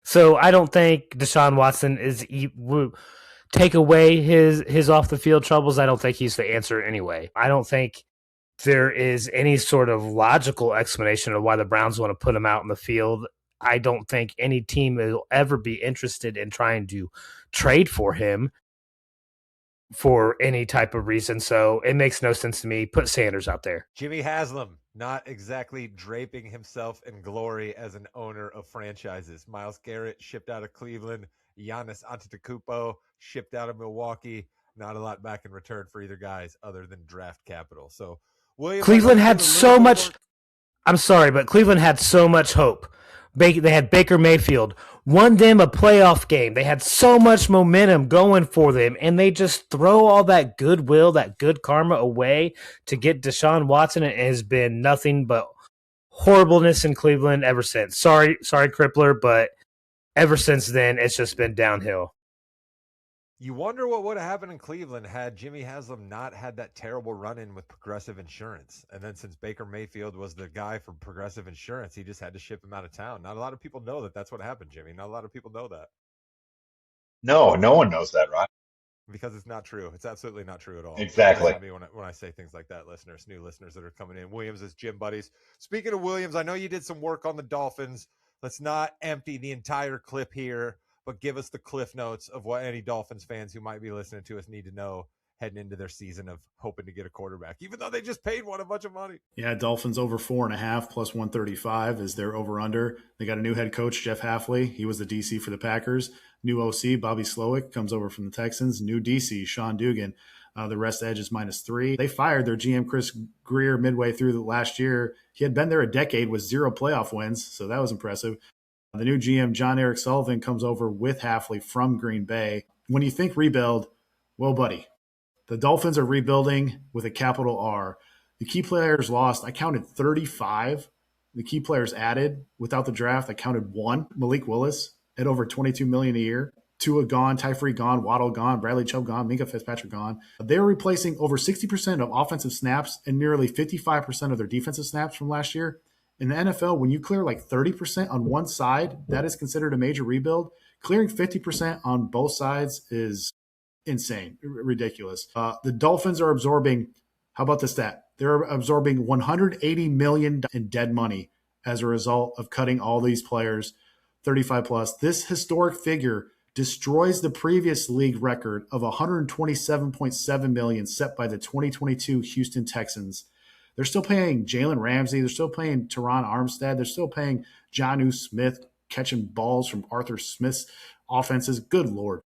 So I don't think Deshaun Watson take away his off the field troubles. I don't think he's the answer anyway. I don't think there is any sort of logical explanation of why the Browns want to put him out in the field. I don't think any team will ever be interested in trying to trade for him for any type of reason. So it makes no sense to me. Put Sanders out there. Jimmy Haslam, not exactly draping himself in glory as an owner of franchises. Myles Garrett shipped out of Cleveland. Giannis Antetokounmpo shipped out of Milwaukee. Not a lot back in return for either guys other than draft capital. So Williams, Cleveland had so much. I'm sorry, but Cleveland had so much hope. They had Baker Mayfield, won them a playoff game. They had so much momentum going for them, and they just throw all that goodwill, that good karma away to get Deshaun Watson. It has been nothing but horribleness in Cleveland ever since. Sorry, Crippler, but ever since then, it's just been downhill. You wonder what would have happened in Cleveland had Jimmy Haslam not had that terrible run-in with Progressive Insurance. And then since Baker Mayfield was the guy for Progressive Insurance, he just had to ship him out of town. Not a lot of people know that that's what happened, Jimmy. Not a lot of people know that. No one knows that, right? Because it's not true. It's absolutely not true at all. Exactly. When I say things like that, listeners, new listeners that are coming in. Williams is gym buddies. Speaking of Williams, I know you did some work on the Dolphins. Let's not empty the entire clip here, but give us the cliff notes of what any Dolphins fans who might be listening to us need to know heading into their season of hoping to get a quarterback, even though they just paid one a bunch of money. Yeah, Dolphins over 4.5 plus 135 is their over-under. They got a new head coach, Jeff Hafley. He was the DC for the Packers. New OC, Bobby Slowick, comes over from the Texans. New DC, Sean Dugan. The rest edge is -3. They fired their GM, Chris Greer, midway through the last year. He had been there a decade with 0 playoff wins, so that was impressive. The new GM, John Eric Sullivan, comes over with Hafley from Green Bay. When you think rebuild, well, buddy, the Dolphins are rebuilding with a capital R. The key players lost. I counted 35. The key players added without the draft, I counted 1. Malik Willis at over $22 million a year. Tua gone, Tyree gone, Waddle gone, Bradley Chubb gone, Minka Fitzpatrick gone. They were replacing over 60% of offensive snaps and nearly 55% of their defensive snaps from last year. In the NFL, when you clear like 30% on one side, that is considered a major rebuild. Clearing 50% on both sides is insane, ridiculous. The Dolphins are absorbing, how about the stat? They're absorbing $180 million in dead money as a result of cutting all these players 35 plus. This historic figure destroys the previous league record of $127.7 million set by the 2022 Houston Texans. They're still paying Jalen Ramsey. They're still paying Teron Armstead. They're still paying Jonnu Smith catching balls from Arthur Smith's offenses. Good Lord.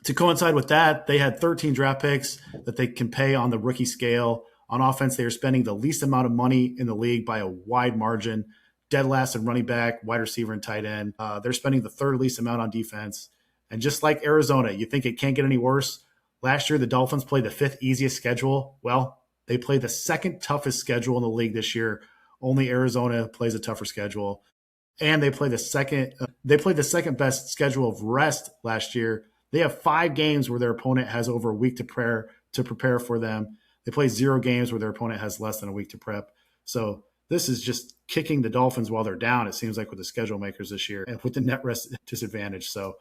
To coincide with that, they had 13 draft picks that they can pay on the rookie scale. On offense, they are spending the least amount of money in the league by a wide margin. Dead last in running back, wide receiver, and tight end. They're spending the third least amount on defense. And just like Arizona, you think it can't get any worse? Last year, the Dolphins played the 5th easiest schedule. Well, they play the 2nd toughest schedule in the league this year. Only Arizona plays a tougher schedule. And they play the second best schedule of rest last year. They have 5 games where their opponent has over a week to prepare for them. They play 0 games where their opponent has less than a week to prep. So this is just kicking the Dolphins while they're down, it seems like, with the schedule makers this year and with the net rest disadvantage. So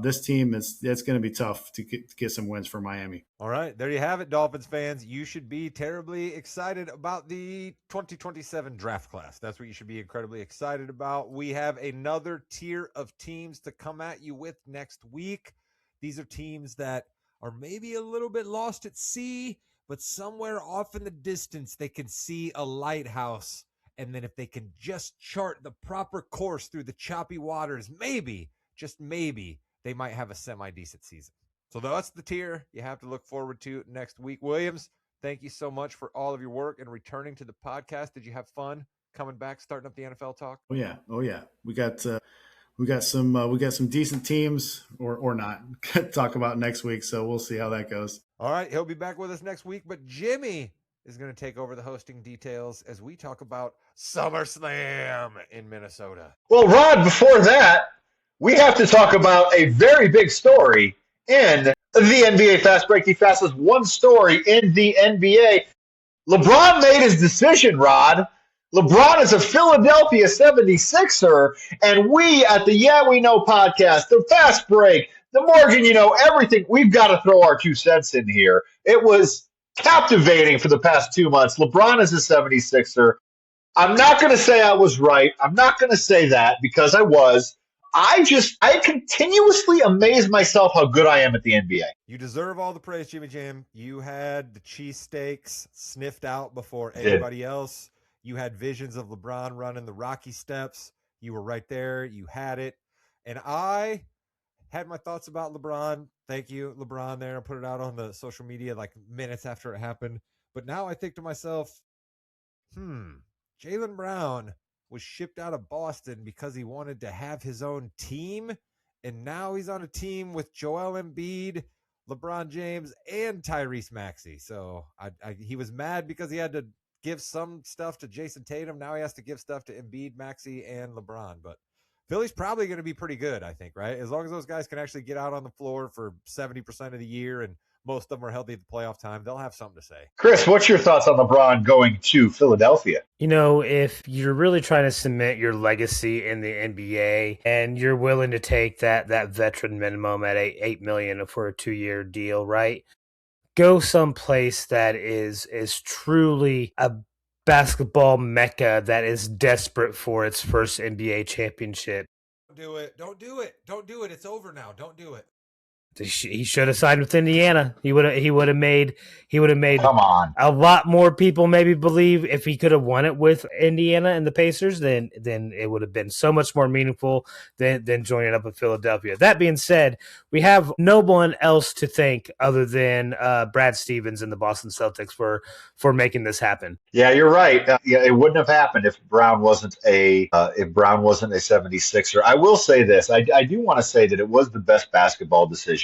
this team it's going to be tough to get some wins for Miami. All right, there you have it, Dolphins fans. You should be terribly excited about the 2027 draft class. That's what you should be incredibly excited about. We have another tier of teams to come at you with next week. These are teams that are maybe a little bit lost at sea, but somewhere off in the distance, they can see a lighthouse And then if they can just chart the proper course through the choppy waters, maybe, just maybe, they might have a semi-decent season. So that's the tier you have to look forward to next week. Williams, thank you so much for all of your work and returning to the podcast. Did you have fun coming back, starting up the NFL talk? Oh yeah. We got some decent teams or not to talk about next week. So we'll see how that goes. All right, he'll be back with us next week, but Jimmy is going to take over the hosting details as we talk about SummerSlam in Minnesota. Well, Rod, before that, we have to talk about a very big story in the NBA Fast Break. The fastest one story in the NBA. LeBron made his decision, Rod. LeBron is a Philadelphia 76er, and we at the Yeah We Know podcast, the Fast Break, the Morgan, everything, we've got to throw our 2 cents in here. It was captivating for the past 2 months. LeBron is a 76er. I'm not going to say I was right. I'm not going to say that because I was. I continuously amaze myself how good I am at the NBA. You deserve all the praise, Jimmy Jam. You had the cheesesteaks sniffed out before anybody else. You had visions of LeBron running the Rocky steps. You were right there. You had it. And I had my thoughts about LeBron. Thank you, LeBron, there. I put it out on the social media like minutes after it happened. But now I think to myself, Jaylen Brown was shipped out of Boston because he wanted to have his own team. And now he's on a team with Joel Embiid, LeBron James, and Tyrese Maxey. So he was mad because he had to give some stuff to Jason Tatum. Now he has to give stuff to Embiid, Maxey, and LeBron. But Philly's probably going to be pretty good, I think, right? As long as those guys can actually get out on the floor for 70% of the year and most of them are healthy at the playoff time, they'll have something to say. Chris, what's your thoughts on LeBron going to Philadelphia? If you're really trying to cement your legacy in the NBA and you're willing to take that veteran minimum at $8 million for a 2-year deal, right? Go someplace that is truly a basketball mecca that is desperate for its first NBA championship. Don't do it. It's over now. Don't do it. He should have signed with Indiana. He would have made Come on. a lot more people maybe believe if he could have won it with Indiana and the Pacers, then it would have been so much more meaningful than joining up with Philadelphia. That being said, we have no one else to thank other than Brad Stevens and the Boston Celtics for making this happen. Yeah, you're right. It wouldn't have happened if Brown wasn't a 76er. I will say this. I do want to say that it was the best basketball decision.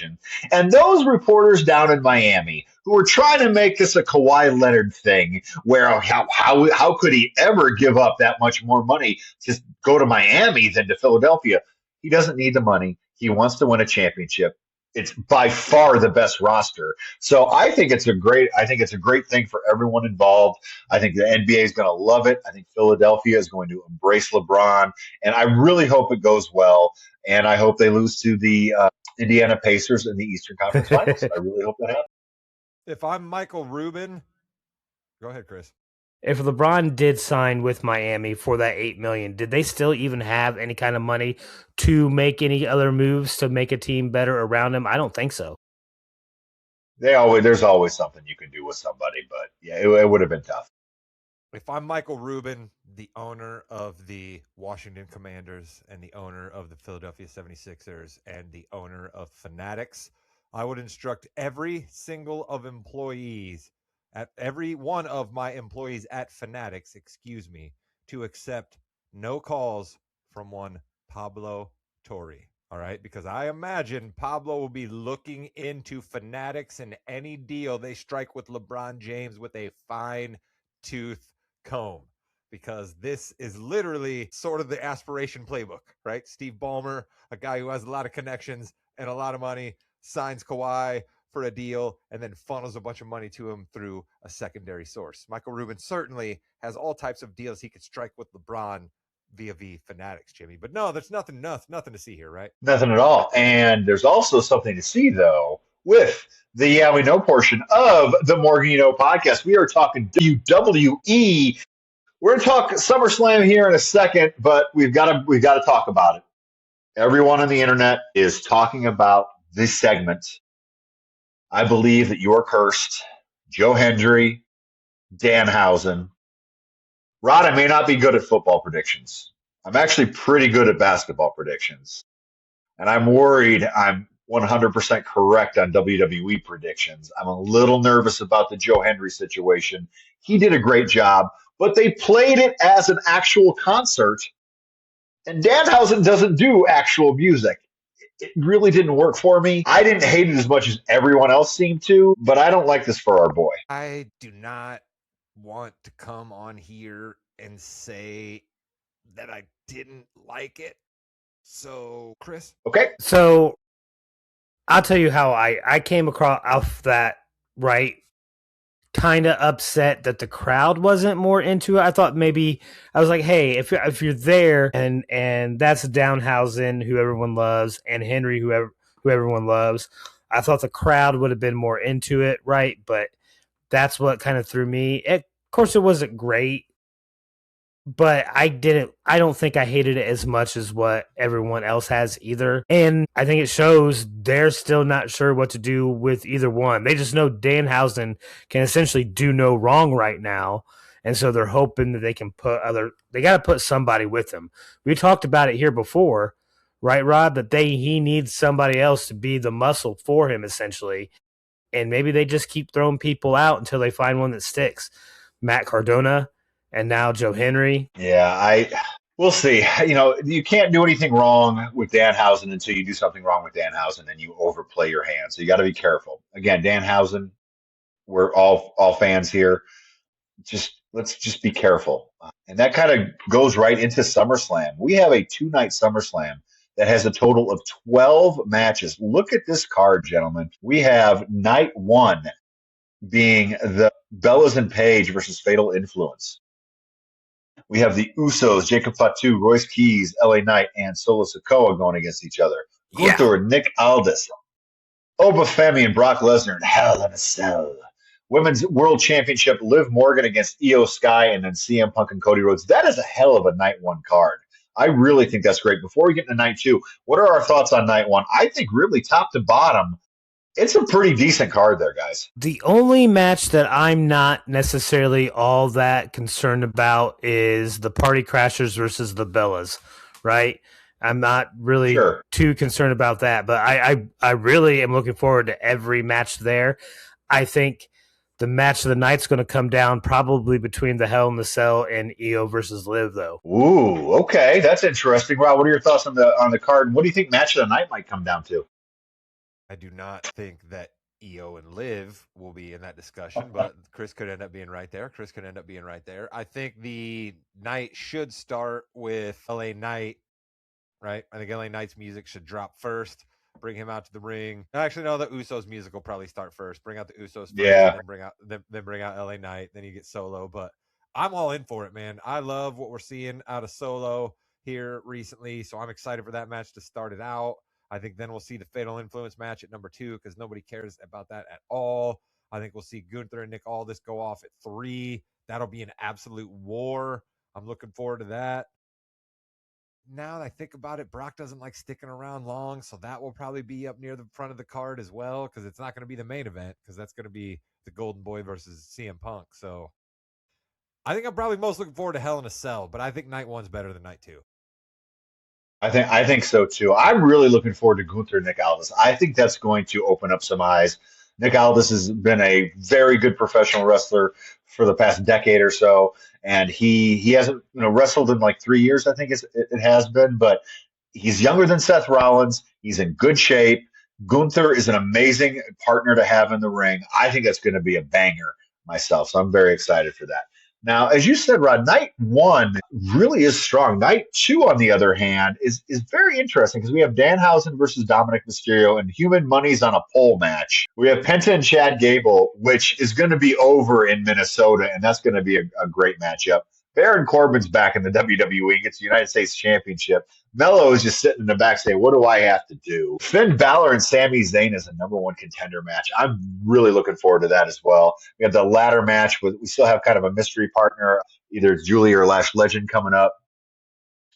And those reporters down in Miami who were trying to make this a Kawhi Leonard thing, where how could he ever give up that much more money to go to Miami than to Philadelphia? He doesn't need the money. He wants to win a championship. It's by far the best roster. So I think it's a great thing for everyone involved. I think the NBA is going to love it. I think Philadelphia is going to embrace LeBron, and I really hope it goes well. And I hope they lose to the Indiana Pacers in the Eastern Conference Finals. I really hope that happens. If I'm Michael Rubin, go ahead, Chris. If LeBron did sign with Miami for that $8 million, did they still even have any kind of money to make any other moves to make a team better around him? I don't think so. There's always something you can do with somebody, but yeah, it would have been tough. If I'm Michael Rubin, the owner of the Washington Commanders and the owner of the Philadelphia 76ers and the owner of Fanatics, I would instruct every single of employees at every one of my employees at Fanatics, to accept no calls from one Pablo Torre. All right, because I imagine Pablo will be looking into Fanatics and any deal they strike with LeBron James with a fine tooth comb, because this is literally sort of the aspiration playbook, right? Steve Ballmer, a guy who has a lot of connections and a lot of money, signs Kawhi for a deal and then funnels a bunch of money to him through a secondary source. Michael Rubin certainly has all types of deals he could strike with LeBron via Fanatics, Jimmy. But no, there's nothing to see here, right? Nothing at all. And there's also something to see, though, with the Yeah We Know portion of the Morgan You Know podcast. We are talking WWE. We're going to talk SummerSlam here in a second, but we've got to talk about it. Everyone on the internet is talking about this segment. I believe that you're cursed. Joe Hendry, Danhausen, Rod, I may not be good at football predictions. I'm actually pretty good at basketball predictions. And I'm worried I'm 100% correct on WWE predictions. I'm a little nervous about the Joe Hendry situation. He did a great job, but they played it as an actual concert, and Danhausen doesn't do actual music. It really didn't work for me. I didn't hate it as much as everyone else seemed to, but I don't like this for our boy. I do not want to come on here and say that I didn't like it. So, Chris? Okay. So I'll tell you how I came across off that, right? Kind of upset that the crowd wasn't more into it. I thought maybe I was like, hey, if you're there and that's Downhausen, who everyone loves, and Henry, who everyone loves, I thought the crowd would have been more into it, right? But that's what kind of threw me. Of course, it wasn't great, but I don't think I hated it as much as what everyone else has either. And I think it shows they're still not sure what to do with either one. They just know Danhausen can essentially do no wrong right now. And so they're hoping that they can they got to put somebody with him. We talked about it here before, right, Rod, that he needs somebody else to be the muscle for him essentially. And maybe they just keep throwing people out until they find one that sticks. Matt Cardona, and now Joe Henry. Yeah, we'll see. You can't do anything wrong with Danhausen until you do something wrong with Danhausen and you overplay your hand. So you got to be careful. Again, Danhausen, we're all fans here. Let's just be careful. And that kind of goes right into SummerSlam. We have a 2-night SummerSlam that has a total of 12 matches. Look at this card, gentlemen. We have night 1 being the Bellas and Page versus Fatal Influence. We have the Usos, Jacob Fatu, Royce Keys, LA Knight, and Solo Sikoa going against each other. Gunther, Nick Aldis, Oba Femi, and Brock Lesnar in Hell in a Cell. Women's World Championship, Liv Morgan against Io Sky, and then CM Punk and Cody Rhodes. That is a hell of a night 1 card. I really think that's great. Before we get into night 2, what are our thoughts on night 1? I think really top to bottom, it's a pretty decent card there, guys. The only match that I'm not necessarily all that concerned about is the Party Crashers versus the Bellas, right? I'm not really too concerned about that, but I really am looking forward to every match there. I think the match of the night's going to come down probably between the Hell in the Cell and Io versus Liv, though. Ooh, okay, that's interesting. Rob, what are your thoughts on the card? What do you think match of the night might come down to? I do not think that Io and Liv will be in that discussion, but Chris could end up being right there. I think the night should start with LA Knight, right? I think LA Knight's music should drop first. Bring him out to the ring. Actually, no, the Usos music will probably start first. Bring out the Usos first, then bring out LA Knight. Then you get Solo. But I'm all in for it, man. I love what we're seeing out of Solo here recently, so I'm excited for that match to start it out. I think then we'll see the Fatal Influence match at number 2 because nobody cares about that at all. I think we'll see Gunther and Nick Aldis go off at 3. That'll be an absolute war. I'm looking forward to that. Now that I think about it, Brock doesn't like sticking around long, so that will probably be up near the front of the card as well because it's not going to be the main event because that's going to be the Golden Boy versus CM Punk. So I think I'm probably most looking forward to Hell in a Cell, but I think night 1's better than night 2. I think so too. I'm really looking forward to Gunther and Nick Aldis. I think that's going to open up some eyes. Nick Aldis has been a very good professional wrestler for the past decade or so, and he hasn't wrestled in like 3 years. I think it has been, but he's younger than Seth Rollins. He's in good shape. Gunther is an amazing partner to have in the ring. I think that's going to be a banger myself, so I'm very excited for that. Now, as you said, Rod, night 1 really is strong. Night 2, on the other hand, is very interesting because we have Danhausen versus Dominic Mysterio and Human Money's on a pole match. We have Penta and Chad Gable, which is going to be over in Minnesota, and that's going to be a great matchup. Baron Corbin's back in the WWE, gets the United States Championship. Mello is just sitting in the back saying, what do I have to do? Finn Balor and Sami Zayn is a number 1 contender match. I'm really looking forward to that as well. We have the ladder match. We still have kind of a mystery partner, either Julie or Lash Legend coming up.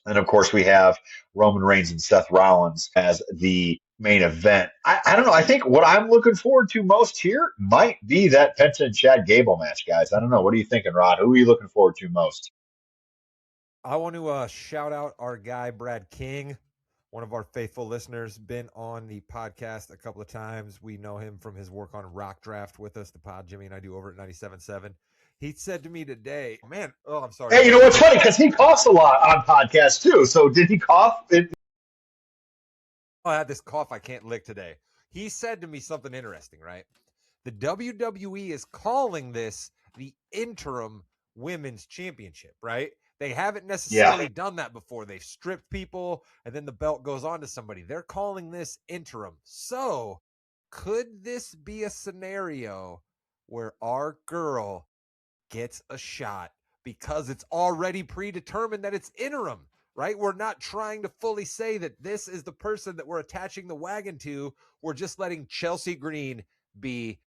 And, of course, we have Roman Reigns and Seth Rollins as the main event. I don't know. I think what I'm looking forward to most here might be that Penta and Chad Gable match, guys. I don't know. What are you thinking, Rod? Who are you looking forward to most? I want to shout out our guy, Brad King, one of our faithful listeners, been on the podcast a couple of times. We know him from his work on Rock Draft with us, the pod Jimmy and I do over at 97.7. He said to me today, man, oh, I'm sorry. Hey, you know what's funny? Because he coughs a lot on podcasts too. So did he cough? I had this cough I can't lick today. He said to me something interesting, right? The WWE is calling this the interim women's championship, right? They haven't necessarily done that before. They've stripped people and then the belt goes on to somebody. They're calling this interim. So could this be a scenario where our girl gets a shot because it's already predetermined that it's interim, right? We're not trying to fully say that this is the person that we're attaching the wagon to. We're just letting Chelsea Green be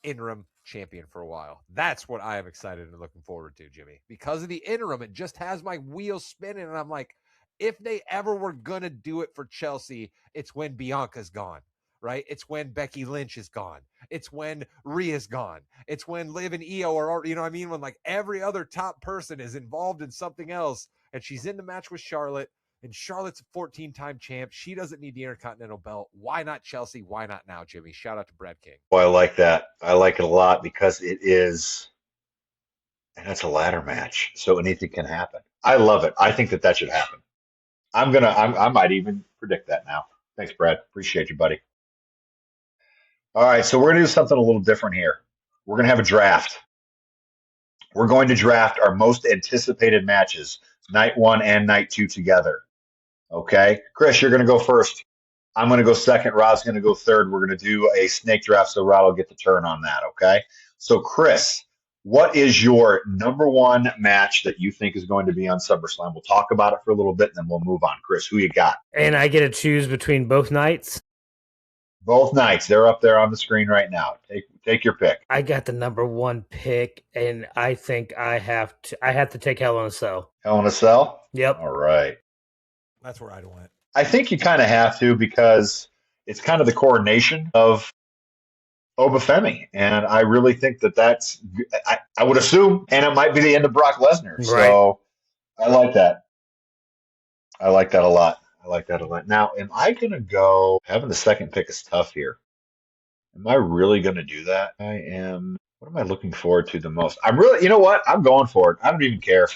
interim champion for a while. That's what I am excited and looking forward to, Jimmy. Because of the interim, it just has my wheels spinning, and I'm like, if they ever were going to do it for Chelsea, it's when Bianca's gone, right? It's when Becky Lynch is gone. It's when Rhea's gone. It's when Liv and Io are, you know what I mean? When like every other top person is involved in something else, and she's in the match with Charlotte, and Charlotte's a 14-time champ. She doesn't need the Intercontinental belt. Why not Chelsea? Why not now, Jimmy? Shout out to Brad King. Well, I like that. I like it a lot because it is, and it's a ladder match, so anything can happen. I love it. I think that should happen. I might even predict that now. Thanks, Brad. Appreciate you, buddy. All right, so we're gonna do something a little different here. We're gonna have a draft. We're going to draft our most anticipated matches, night one and night two together. Okay, Chris, you're going to go first. I'm going to go second. Rod's going to go third. We're going to do a snake draft, so Rod will get the turn on that. Okay. So, Chris, what is your number one match that you think is going to be on SummerSlam? We'll talk about it for a little bit, and then we'll move on. Chris, who you got? And I get to choose between both nights? Both nights. They're up there on the screen right now. Take your pick. I got the number one pick, and I think I have to take Hell in a Cell. Hell in a Cell? Yep. All right. That's where I'd went. I think you kind of have to because it's kind of the coronation of Obafemi. And I really think that's, I would assume, and it might be the end of Brock Lesnar. Right. So I like that. I like that a lot. Now, am I going to go, having the second pick is tough here. Am I really going to do that? I am. What am I looking forward to the most? I'm really, you know what? I'm going for it. I don't even care.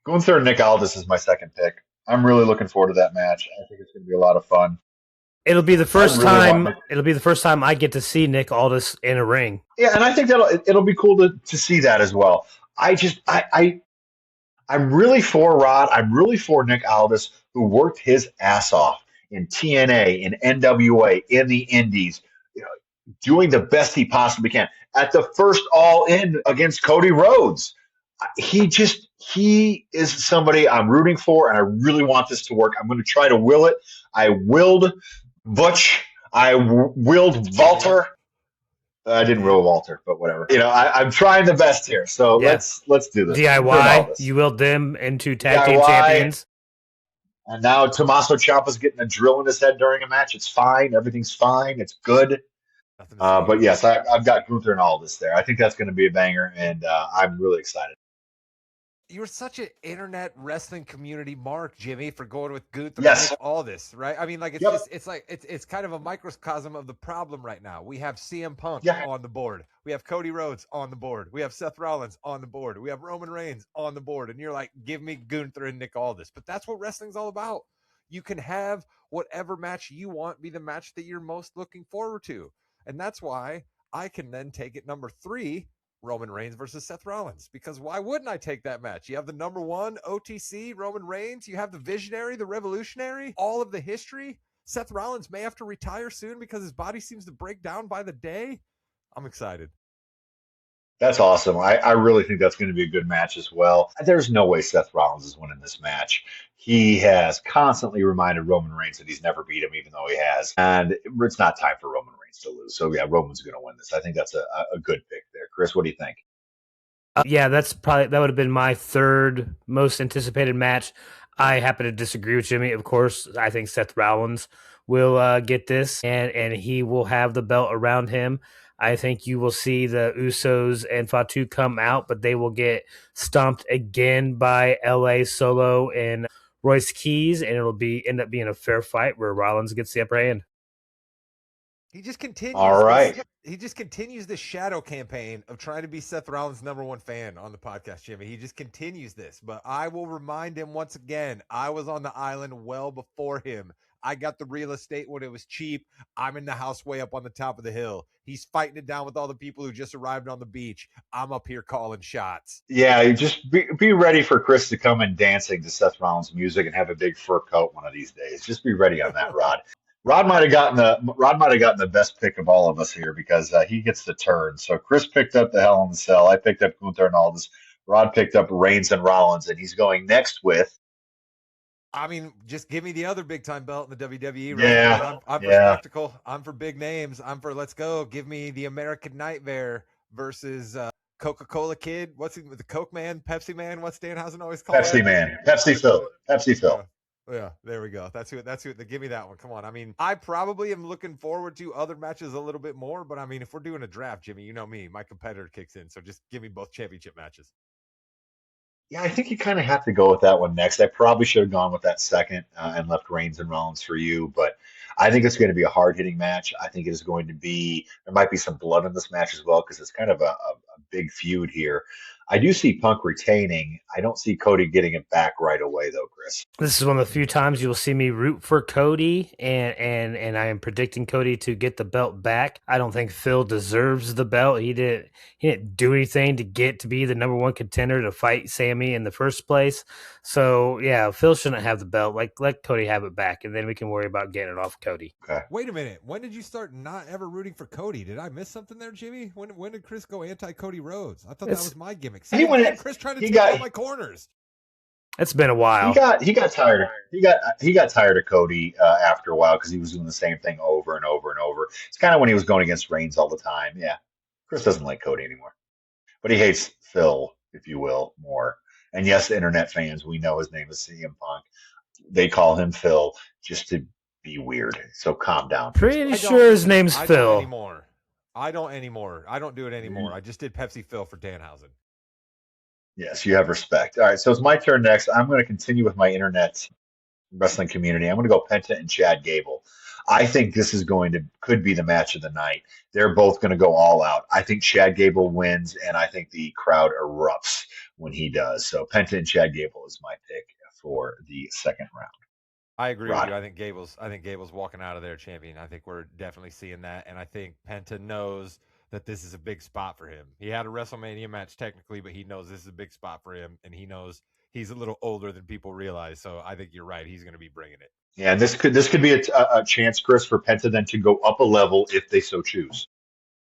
Gunther and Nick Aldis is my second pick. I'm really looking forward to that match. I think it's going to be a lot of fun. It'll be the first time. It'll be the first time I get to see Nick Aldis in a ring. Yeah, and I think it'll be cool to see that as well. I'm really for Rod. I'm really for Nick Aldis, who worked his ass off in TNA, in NWA, in the Indies, doing the best he possibly can. At the first All In against Cody Rhodes, he is somebody I'm rooting for, and I really want this to work. I'm going to try to will it. I willed Butch. I willed Walter. I didn't will Walter, but whatever. I'm trying the best here. So let's do this. DIY. You willed them into tag team champions. And now Tommaso Ciampa's getting a drill in his head during a match. It's fine. Everything's fine. It's good. But yes, I've got Gunther and Aldis there. I think that's going to be a banger, and I'm really excited. You're such an internet wrestling community mark, Jimmy, for going with Gunther yes. and all this, right? I mean, like it's kind of a microcosm of the problem right now. We have CM Punk on the board. We have Cody Rhodes on the board. We have Seth Rollins on the board. We have Roman Reigns on the board. And you're like, give me Gunther and Nick Aldis. But that's what wrestling's all about. You can have whatever match you want be the match that you're most looking forward to. And that's why I can then take it number 3, Roman Reigns versus Seth Rollins, because why wouldn't I take that match? You have the number 1 OTC, Roman Reigns. You have the visionary, the revolutionary, all of the history. Seth Rollins may have to retire soon because his body seems to break down by the day. I'm excited. That's awesome. I really think that's going to be a good match as well. There's no way Seth Rollins is winning this match. He has constantly reminded Roman Reigns that he's never beat him, even though he has. And it's not time for Roman Reigns to lose. So, yeah, Roman's going to win this. I think that's a good pick there. Chris, what do you think? Yeah, that would have been my third most anticipated match. I happen to disagree with Jimmy. Of course, I think Seth Rollins will get this, and he will have the belt around him. I think you will see the Usos and Fatu come out, but they will get stomped again by LA Solo and Royce Keys, and it'll end up being a fair fight where Rollins gets the upper hand. He just continues All right. he just continues this shadow campaign of trying to be Seth Rollins' #1 fan on the podcast, Jimmy. He just continues this. But I will remind him once again, I was on the island well before him. I got the real estate when it was cheap. I'm in the house way up on the top of the hill. He's fighting it down with all the people who just arrived on the beach. I'm up here calling shots. Yeah, you just be ready for Chris to come in dancing to Seth Rollins music and have a big fur coat one of these days. Just be ready on that, Rod. Rod might have gotten the best pick of all of us here because he gets the turn. So Chris picked up the Hell in the Cell. I picked up Gunther and Aldis. Rod picked up Reigns and Rollins, and he's going next with. I mean, just give me the other big time belt in the WWE, right? Yeah, I'm for yeah. spectacle. I'm for big names. I'm for let's go. Give me the American Nightmare versus Coca-Cola Kid. What's he, the Coke Man, Pepsi Man? What's Danhausen always called? Pepsi Man, Pepsi Phil, Pepsi Phil. Yeah, there we go. That's who. Give me that one. Come on. I mean, I probably am looking forward to other matches a little bit more, but I mean, if we're doing a draft, Jimmy, you know me, my competitor kicks in. So just give me both championship matches. Yeah, I think you kind of have to go with that one next. I probably should have gone with that second and left Reigns and Rollins for you, but I think it's going to be a hard-hitting match. I think it is going to be, there might be some blood in this match as well because it's kind of a big feud here. I do see Punk retaining. I don't see Cody getting it back right away, though, Chris. This is one of the few times you will see me root for Cody, and I am predicting Cody to get the belt back. I don't think Phil deserves the belt. He didn't do anything to get to be the #1 contender to fight Sammy in the first place. So yeah, Phil shouldn't have the belt. Like, let Cody have it back, and then we can worry about getting it off Cody. Okay. Wait a minute. When did you start not ever rooting for Cody? Did I miss something there, Jimmy? When did Chris go anti-Cody Rhodes? I thought that was my gimmick. See, Chris trying to take all my corners. It's been a while. He got tired. He got tired of Cody after a while because he was doing the same thing over and over and over. It's kind of when he was going against Reigns all the time. Yeah, Chris doesn't like Cody anymore, but he hates Phil, if you will, more. And yes, the internet fans, we know his name is CM Punk. They call him Phil just to be weird. So calm down. Pretty sure his name's Phil. I don't anymore. I don't do it anymore. I just did Pepsi Phil for Danhausen. Yes, you have respect. All right, so it's my turn next. I'm going to continue with my internet wrestling community. I'm going to go Penta and Chad Gable. I think this is could be the match of the night. They're both going to go all out. I think Chad Gable wins, and I think the crowd erupts when he does. So Penta and Chad Gable is my pick for the second round. I agree with you. I think Gable's walking out of there champion. I think we're definitely seeing that, and I think Penta knows that this is a big spot for him. He had a WrestleMania match technically, but he knows this is a big spot for him, and he knows he's a little older than people realize. So I think you're right. He's going to be bringing it. Yeah, and this could be a chance, Chris, for Penta then to go up a level if they so choose.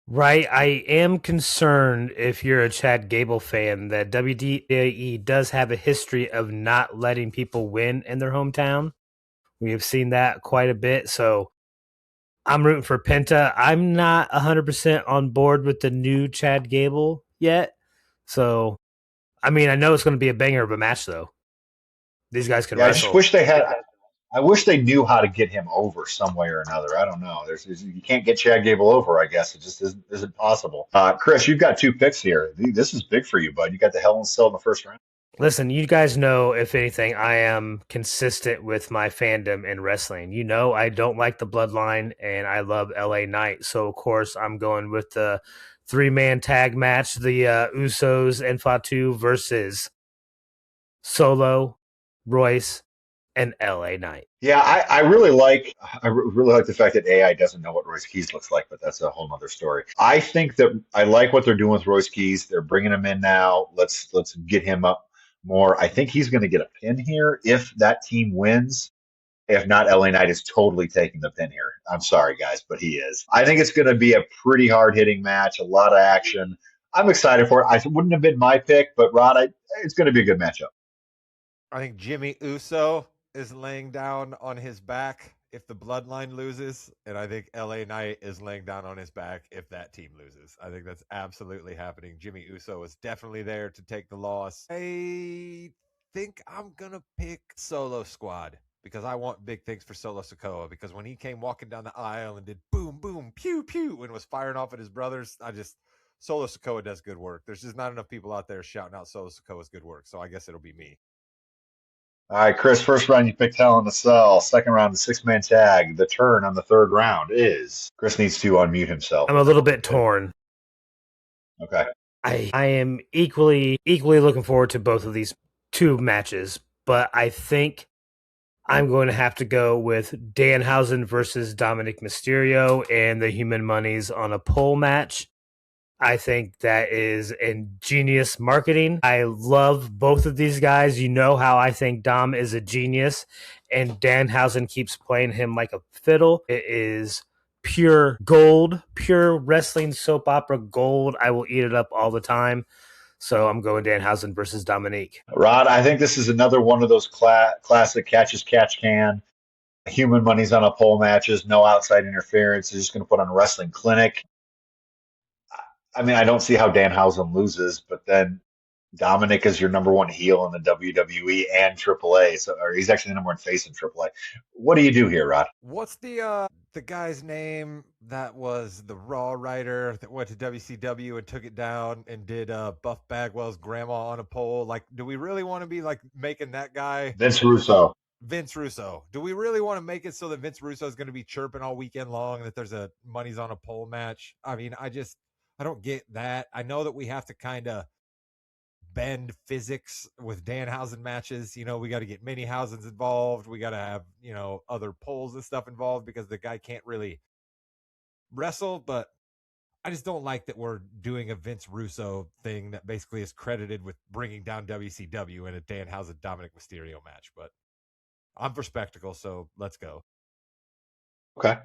Right. I am concerned, if you're a Chad Gable fan, that WWE does have a history of not letting people win in their hometown. We have seen that quite a bit. So I'm rooting for Penta. I'm not 100% on board with the new Chad Gable yet. So, I mean, I know it's going to be a banger of a match, though. These guys can wrestle. I just wish I wish they knew how to get him over some way or another. I don't know. You can't get Chad Gable over, I guess. It just isn't possible. Chris, you've got two picks here. This is big for you, bud. You got the Hell in a Cell in the first round. Listen, you guys know, if anything, I am consistent with my fandom in wrestling. You know, I don't like the Bloodline, and I love LA Knight. So, of course, I'm going with the 3-man tag match, the Usos and Fatu versus Solo, Royce, and LA Knight. Yeah, I really like the fact that AI doesn't know what Royce Keys looks like, but that's a whole other story. I think that I like what they're doing with Royce Keys. They're bringing him in now. Let's get him up more. I think he's going to get a pin here if that team wins. If not, LA Knight is totally taking the pin here. I'm sorry, guys, but he is. I think it's going to be a pretty hard-hitting match, a lot of action. I'm excited for it. It wouldn't have been my pick, but Rod, it's going to be a good matchup. I think Jimmy Uso is laying down on his back if the Bloodline loses, and I think LA Knight is laying down on his back if that team loses. I think that's absolutely happening. Jimmy Uso is definitely there to take the loss. I think I'm gonna pick Solo Squad. because I want big things for Solo Sikoa. Because when he came walking down the aisle and did boom, boom, pew, pew, and was firing off at his brothers, Solo Sikoa does good work. There's just not enough people out there shouting out Solo Sikoa's good work. So I guess it'll be me. All right, Chris, first round you picked Hell in a Cell. Second round, the 6-man tag. The turn on the third round is... Chris needs to unmute himself. I'm a little bit torn. Okay. I am equally looking forward to both of these two matches, but I think I'm going to have to go with Danhausen versus Dominic Mysterio and the Human Monies on a pole match. I think that is ingenious marketing. I love both of these guys. You know how I think Dom is a genius, and Danhausen keeps playing him like a fiddle. It is pure gold, pure wrestling soap opera gold. I will eat it up all the time. So I'm going Danhausen versus Dominique. Rod, I think this is another one of those classic catch-as-catch-can. Human Money's on a pole matches, no outside interference. They're just going to put on a wrestling clinic. I mean, I don't see how Danhausen loses, but then Dominic is your number one heel in the WWE and AAA, or he's actually the number one face in AAA. What do you do here, Rod? What's the guy's name that was the Raw writer that went to WCW and took it down and did Buff Bagwell's grandma on a pole? Like, do we really want to be like making that guy Vince Russo? Vince Russo. Do we really want to make it so that Vince Russo is going to be chirping all weekend long and that there's a Money's on a pole match? I mean, I don't get that. I know that we have to kind of bend physics with Danhausen matches. You know, we got to get mini Hausens involved. We got to have, you know, other poles and stuff involved because the guy can't really wrestle. But I just don't like that we're doing a Vince Russo thing that basically is credited with bringing down WCW in a Danhausen Dominic Mysterio match. But I'm for spectacle, so let's go. Okay.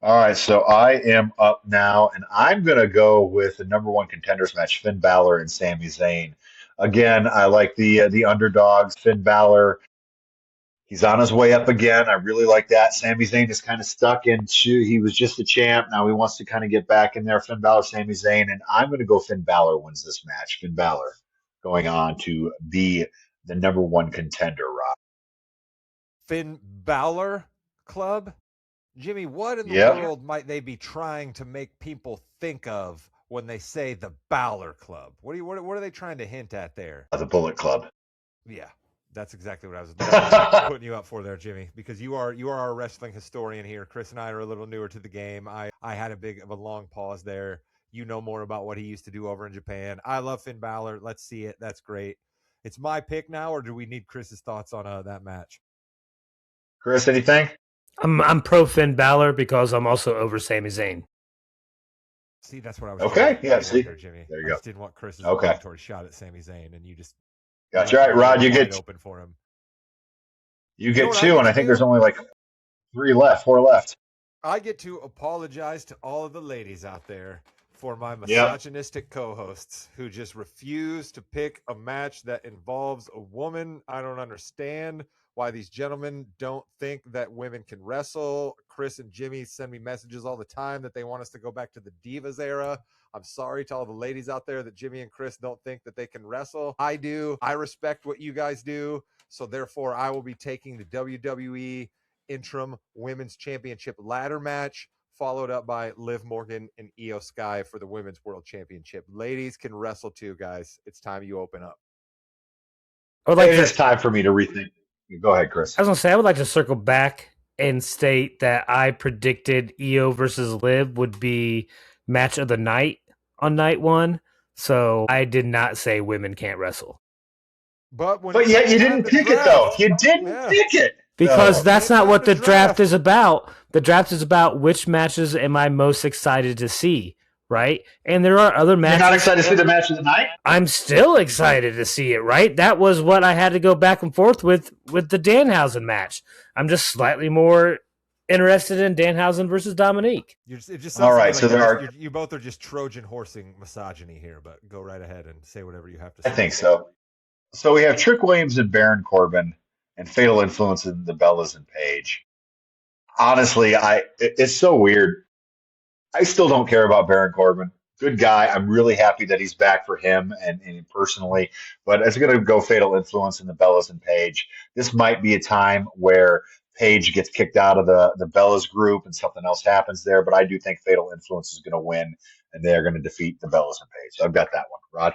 All right, so I am up now, and I'm going to go with the number one contenders match, Finn Balor and Sami Zayn. Again, I like the underdogs. Finn Balor, he's on his way up again. I really like that. Sami Zayn is kind of stuck into, he was just a champ. Now he wants to kind of get back in there. Finn Balor, Sami Zayn, and I'm going to go Finn Balor wins this match. Finn Balor going on to be the number one contender, Rob. Finn Balor Club? Jimmy, what in the world might they be trying to make people think of when they say the Balor Club? What are they trying to hint at there? The Bullet Club. Yeah, that's exactly what I was putting you up for there, Jimmy, because you are our wrestling historian here. Chris and I are a little newer to the game. I had a long pause there. You know more about what he used to do over in Japan. I love Finn Balor. Let's see it. That's great. It's my pick now, or do we need Chris's thoughts on that match? Chris, anything? I'm pro Finn Balor because I'm also over Sami Zayn. See, that's what I was. Okay, yeah. See, there, Jimmy. There you I go. just didn't want Chris's obligatory shot at Sami Zayn, and you just. Gotcha. All right, Rod, you get open for him. You get two, and I think there's only like 4 left. I get to apologize to all of the ladies out there for my misogynistic co-hosts who just refuse to pick a match that involves a woman. I don't understand why these gentlemen don't think that women can wrestle. Chris and Jimmy send me messages all the time that they want us to go back to the Divas era. I'm sorry to all the ladies out there that Jimmy and Chris don't think that they can wrestle. I do. I respect what you guys do. So therefore, I will be taking the WWE Interim Women's Championship ladder match, followed up by Liv Morgan and Io Sky for the Women's World Championship. Ladies can wrestle too, guys. It's time you open up. It's time for me to rethink. Go ahead, Chris. I was going to say, I would like to circle back and state that I predicted Io versus Liv would be match of the night on night one. So I did not say women can't wrestle. But yet you didn't pick it, though. You didn't pick it. Because that's not what the draft is about. The draft is about which matches am I most excited to see, right? And there are other matches. You're not excited to see the match of the night? I'm still excited to see it, right? That was what I had to go back and forth with the Danhausen match. I'm just slightly more interested in Danhausen versus Dominique. It just all right, like so you both are just Trojan horsing misogyny here, but go right ahead and say whatever you have to say. I think so. So we have Trick Williams and Baron Corbin and Fatal Influence in the Bellas and Paige. Honestly, it's so weird. I still don't care about Baron Corbin. Good guy. I'm really happy that he's back for him and personally. But it's going to go Fatal Influence in the Bellas and Paige. This might be a time where Paige gets kicked out of the Bellas group and something else happens there. But I do think Fatal Influence is going to win and they're going to defeat the Bellas and Paige. So I've got that one. Rod?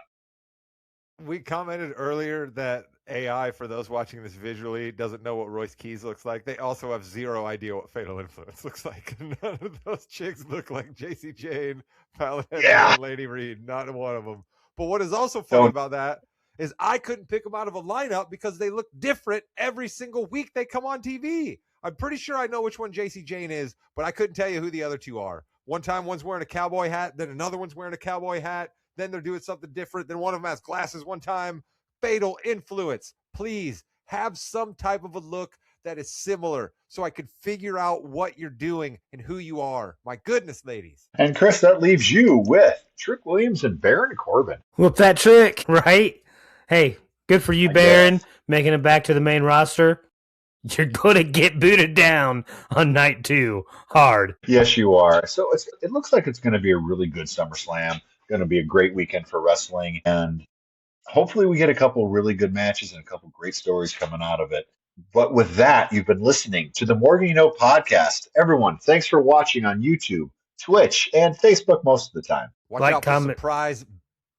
We commented earlier that AI, for those watching this visually, doesn't know what Royce Keys looks like. They also have zero idea what Fatal Influence looks like. None of those chicks look like JC Jane, Paladin, Yeah. or Lady Reed. Not one of them. But what is also funny Don't. about that is I couldn't pick them out of a lineup because they look different every single week they come on TV. I'm pretty sure I know which one JC Jane is, but I couldn't tell you who the other two are. One time one's wearing a cowboy hat, then another one's wearing a cowboy hat. Then they're doing something different. Then one of them has glasses one time. Fatal Influence. Please have some type of a look that is similar so I could figure out what you're doing and who you are. My goodness, ladies. And Chris, that leaves you with Trick Williams and Baron Corbin. Whoop that trick, right? Hey, good for you, I Baron, guess. making it back to the main roster. You're going to get booted down on night 2 hard. Yes, you are. So it looks like it's going to be a really good SummerSlam. Going to be a great weekend for wrestling. And hopefully we get a couple really good matches and a couple great stories coming out of it. But with that, you've been listening to the More Than You Know podcast. Everyone, thanks for watching on YouTube, Twitch, and Facebook most of the time. Watch Like, out for comment- surprise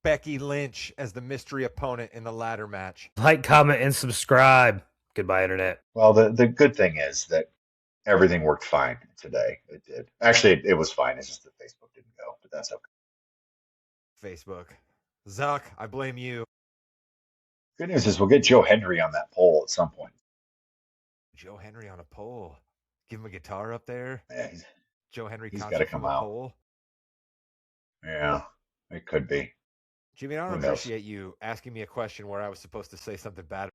Becky Lynch as the mystery opponent in the ladder match. Like, comment, and subscribe. Goodbye, Internet. Well, the good thing is that everything worked fine today. It did. Actually, it was fine. It's just that Facebook didn't go, but that's okay. Facebook. Zuck, I blame you. Good news is we'll get Joe Henry on that pole at some point. Joe Henry on a pole. Give him a guitar up there. Yeah, Joe Henry he's concert gotta come from a out. pole. yeah, it could be. Jimmy, I don't Who knows? appreciate you asking me a question where I was supposed to say something bad